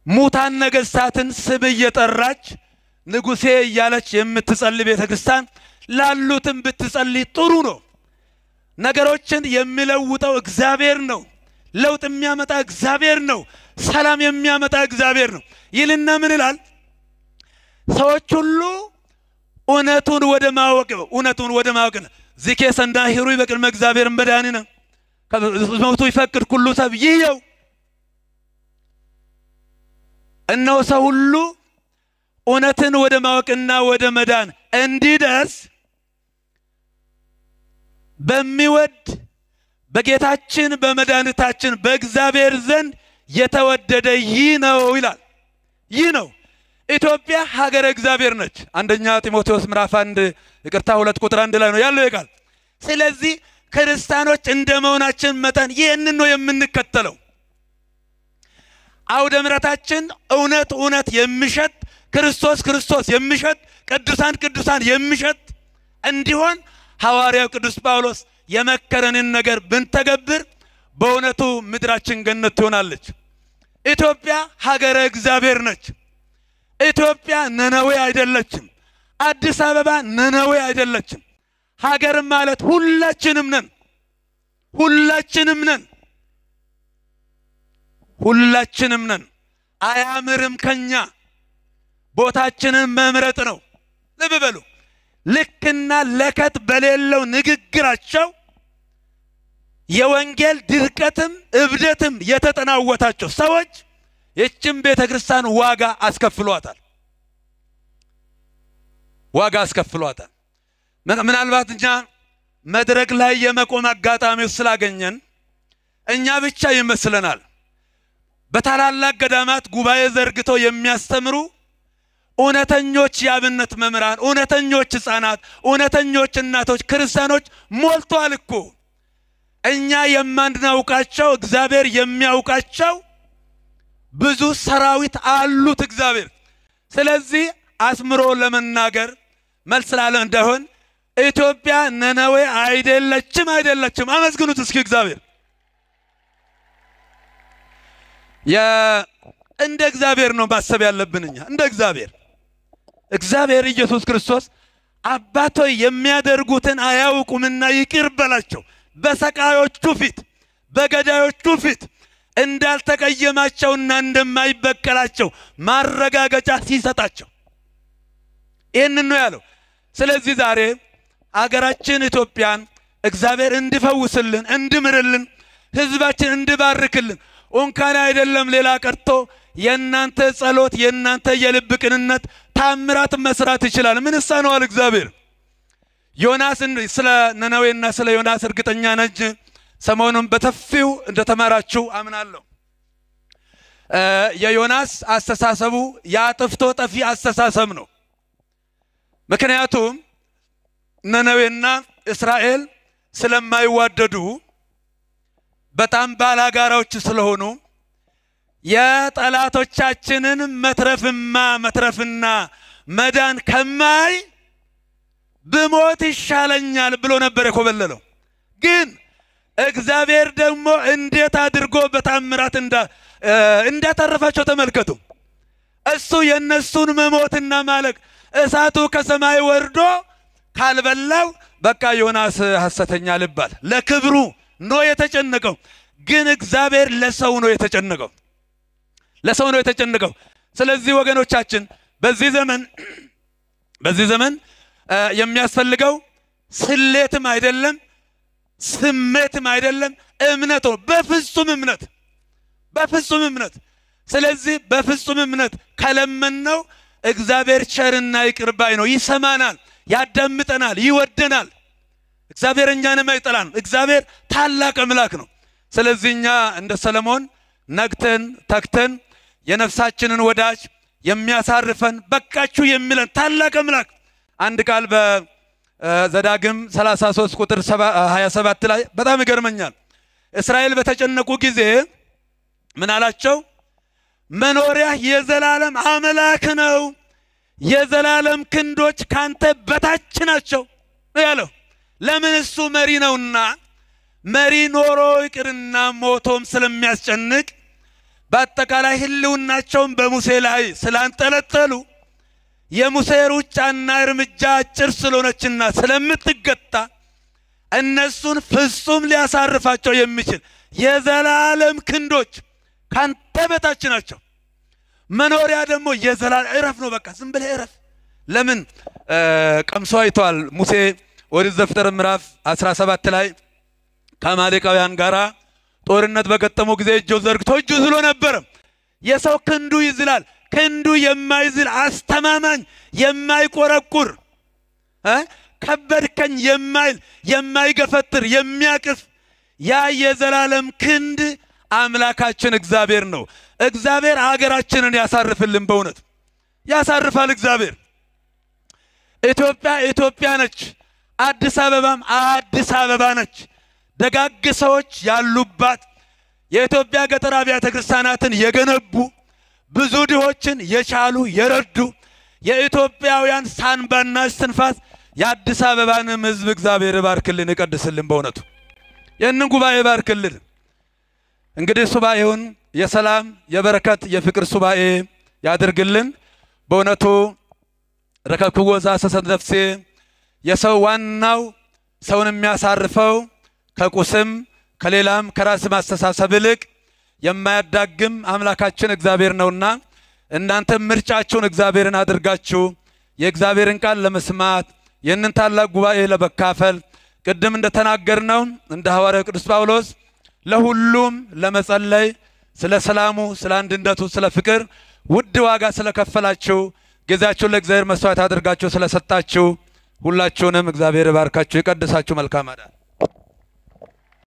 ሙታን ነገሥታትን ስም እየጠራች ንጉሴ እያለች የምትጸልይ ቤተክርስቲያን ላሉትም ብትጸልይ ጥሩ ነው። ነገሮችን የሚለውጠው እግዚአብሔር ነው። ለውጥ የሚያመጣ እግዚአብሔር ነው። ሰላም የሚያመጣ እግዚአብሔር ነው። ይልና ምን ይላል? ሰዎች ሁሉ እውነቱን ወደ ማወቅ ዚኬ ሰናይ ሂሩይ በቅድመ እግዚአብሔር መድኃኒነ እስመውቱ ይፈቅድ ኩሉ ሰብ ይየው። እነሆ ሰው ሁሉ እውነትን ወደ ማወቅና ወደ መዳን እንዲደርስ በሚወድ በጌታችን በመድኃኒታችን በእግዚአብሔር ዘንድ የተወደደ ይህ ነው ይላል። ይህ ነው። ኢትዮጵያ ሀገረ እግዚአብሔር ነች። አንደኛ ጢሞቴዎስ ምዕራፍ 2:1 ላይ ነው ያለው ይቃል። ስለዚህ ክርስቲያኖች እንደመሆናችን መጠን ይህንን ነው የምንከተለው። አውደ ምሕረታችን እውነት የሚሸት ክርስቶስ የሚሸት ቅዱሳን የሚሸት እንዲሆን ሐዋርያው ቅዱስ ጳውሎስ የመከረንን ነገር ብንተገብር በእውነቱ ምድራችን ገነት ትሆናለች። ኢትዮጵያ ሀገረ እግዚአብሔር ነች። ኢትዮጵያ ነነዌ አይደለችም። አዲስ አበባ ነነዌ አይደለችም። ሀገር ማለት ሁላችንም ነን። አያምርም ከኛ ቦታችንን መምረጥ ነው። ልብ በሉ። ልክና ለከት በሌለው ንግግራቸው የወንጌል ድርቀትም እብደትም የተጠናወታቸው ሰዎች ይህችን ቤተክርስቲያን ዋጋ አስከፍሏታል። ምናልባት እኛ መድረክ ላይ የመቆም አጋጣሚው ስላገኘን እኛ ብቻ ይመስለናል። በታላላቅ ገዳማት ጉባኤ ዘርግተው የሚያስተምሩ እውነተኞች የአብነት መምህራን፣ እውነተኞች ሕፃናት፣ እውነተኞች እናቶች ክርስቲያኖች ሞልተዋል እኮ። እኛ የማንናውቃቸው እግዚአብሔር የሚያውቃቸው ብዙ ሰራዊት አሉት እግዚአብሔር። ስለዚህ አስምሮ ለመናገር መልስ ላለ እንደሆን ኢትዮጵያ ነነዌ አይደለችም። አመስግኑት እስኪ እግዚአብሔር። እንደ እግዚአብሔር ነው ማሰብ ያለብን እኛ እንደ እግዚአብሔር ኢየሱስ ክርስቶስ አባቶይ የሚያደርጉትን አያውቁምና ይቅር በላቸው። በሰቃዮቹ ፊት በገዳዮቹ ፊት እንዳልተቀየማቸውና እንደማይበቀላቸው ማረጋገጫ ሲሰጣቸው ይህንን ነው ያለው። ስለዚህ ዛሬ አገራችን ኢትዮጵያን እግዚአብሔር እንዲፈውስልን እንዲምርልን ህዝባችን እንዲባርክልን እንኳን አይደለም ሌላ ቀርቶ የእናንተ ጸሎት የእናንተ የልብ ቅንነት ታምራት መስራት ይችላል። ምን ይሳነዋል እግዚአብሔር? ዮናስ ስለ ነነዌና ስለ ዮናስ እርግጠኛ ነኝ ሰሞኑን በተፊው እንደተማራችሁ አምናለሁ። የዮናስ አስተሳሰቡ ያጥፍቶ ጠፊ አስተሳሰብ ነው። ምክንያቱም ነነዌና እስራኤል ስለማይዋደዱ በጣም ባላጋራዎች ስለሆኑ የጠላቶቻችንን መትረፍና መዳን ከማይ ብሞት ይሻለኛል ብሎ ነበር የኮበለለው። ግን እግዚአብሔር ደግሞ እንዴት አድርጎ በታምራት እንዳተረፋቸው ተመልከቱ። እሱ የነሱን መሞትና ማለቅ እሳቱ ከሰማይ ወርዶ ካልበላው በቃ ዮናስ ሐሰተኛ ልባል ለክብሩ ነው የተጨነቀው። ግን እግዚአብሔር ለሰው ነው የተጨነቀው፣ ለሰው ነው የተጨነቀው። ስለዚህ ወገኖቻችን በዚህ ዘመን የሚያስፈልገው ስሌትም አይደለም ስሜትም አይደለም እምነት ነው። በፍጹም እምነት። ስለዚህ በፍጹም እምነት ከለመነው እግዚአብሔር ቸርና ይቅር ባይ ነው። ይሰማናል፣ ያዳምጠናል፣ ይወደናል። እግዚአብሔር እኛንም አይጠላንም። እግዚአብሔር ታላቅ አምላክ ነው። ስለዚህ እኛ እንደ ሰለሞን ነግተን ተክተን የነፍሳችንን ወዳጅ የሚያሳርፈን በቃችሁ የሚለን ታላቅ አምላክ አንድ ቃል በዘዳግም 33 ቁጥር 27 ላይ በጣም ይገርመኛል። እስራኤል በተጨነቁ ጊዜ ምን አላቸው? መኖሪያ የዘላለም አምላክ ነው፣ የዘላለም ክንዶች ካንተ በታች ናቸው ያለው። ለምን? እሱ መሪ ነውና። መሪ ኖሮ ይቅርና ሞቶም ስለሚያስጨንቅ በአጠቃላይ ህልውናቸውን በሙሴ ላይ ስላንጠለጠሉ የሙሴ ሩጫና እርምጃ አጭር ስለሆነችና ስለምትገታ እነሱን ፍጹም ሊያሳርፋቸው የሚችል የዘላለም ክንዶች ካንተ በታች ናቸው። መኖሪያ ደግሞ የዘላለም እረፍ ነው። በቃ ዝም ብለህ እረፍ። ለምን? ቀምሶ አይቷል ሙሴ ኦሪት ዘፍጥረት ምዕራፍ 17 ላይ ከአማሌቃውያን ጋራ ጦርነት በገጠመው ጊዜ እጁን ዘርግቶ እጁ ዝሎ ነበር። የሰው ክንዱ ይዝላል። ክንዱ የማይዝል አስተማማኝ የማይቆረቁር ከበድከኝ የማይል የማይገፈትር የሚያቅፍ ያ የዘላለም ክንድ አምላካችን እግዚአብሔር ነው። እግዚአብሔር ሀገራችንን ያሳርፍልን። በእውነት ያሳርፋል እግዚአብሔር። ኢትዮጵያ ነች፣ አዲስ አበባም አዲስ አበባ ነች። ደጋግ ሰዎች ያሉባት የኢትዮጵያ ገጠር አብያተ ክርስቲያናትን የገነቡ ብዙ ድሆችን የቻሉ የረዱ የኢትዮጵያውያን ሳንባና እስትንፋስ የአዲስ አበባንም ሕዝብ እግዚአብሔር ይባርክልን ይቀድስልን። በእውነቱ የንን ጉባኤ ይባርክልን። እንግዲህ ሱባኤውን የሰላም የበረከት የፍቅር ሱባኤ ያድርግልን። በእውነቱ ረከብክዎ ዘሐሰሰት ነፍሴ የሰው ዋናው ሰውን የሚያሳርፈው ከቁስም ከሌላም ከራስ ማስተሳሰብ ይልቅ የማያዳግም አምላካችን እግዚአብሔር ነውና እናንተ ምርጫችሁን እግዚአብሔርን አድርጋችሁ የእግዚአብሔርን ቃል ለመስማት ይህንን ታላቅ ጉባኤ ለመካፈል ቅድም እንደተናገርነው እንደ ሐዋርያው ቅዱስ ጳውሎስ ለሁሉም ለመጸለይ ስለ ሰላሙ፣ ስለ አንድነቱ፣ ስለ ፍቅር ውድ ዋጋ ስለከፈላችሁ ጊዜያችሁን ለእግዚአብሔር መስዋዕት አድርጋችሁ ስለሰጣችሁ ሁላችሁንም እግዚአብሔር ይባርካችሁ ይቀድሳችሁ። መልካም አዳር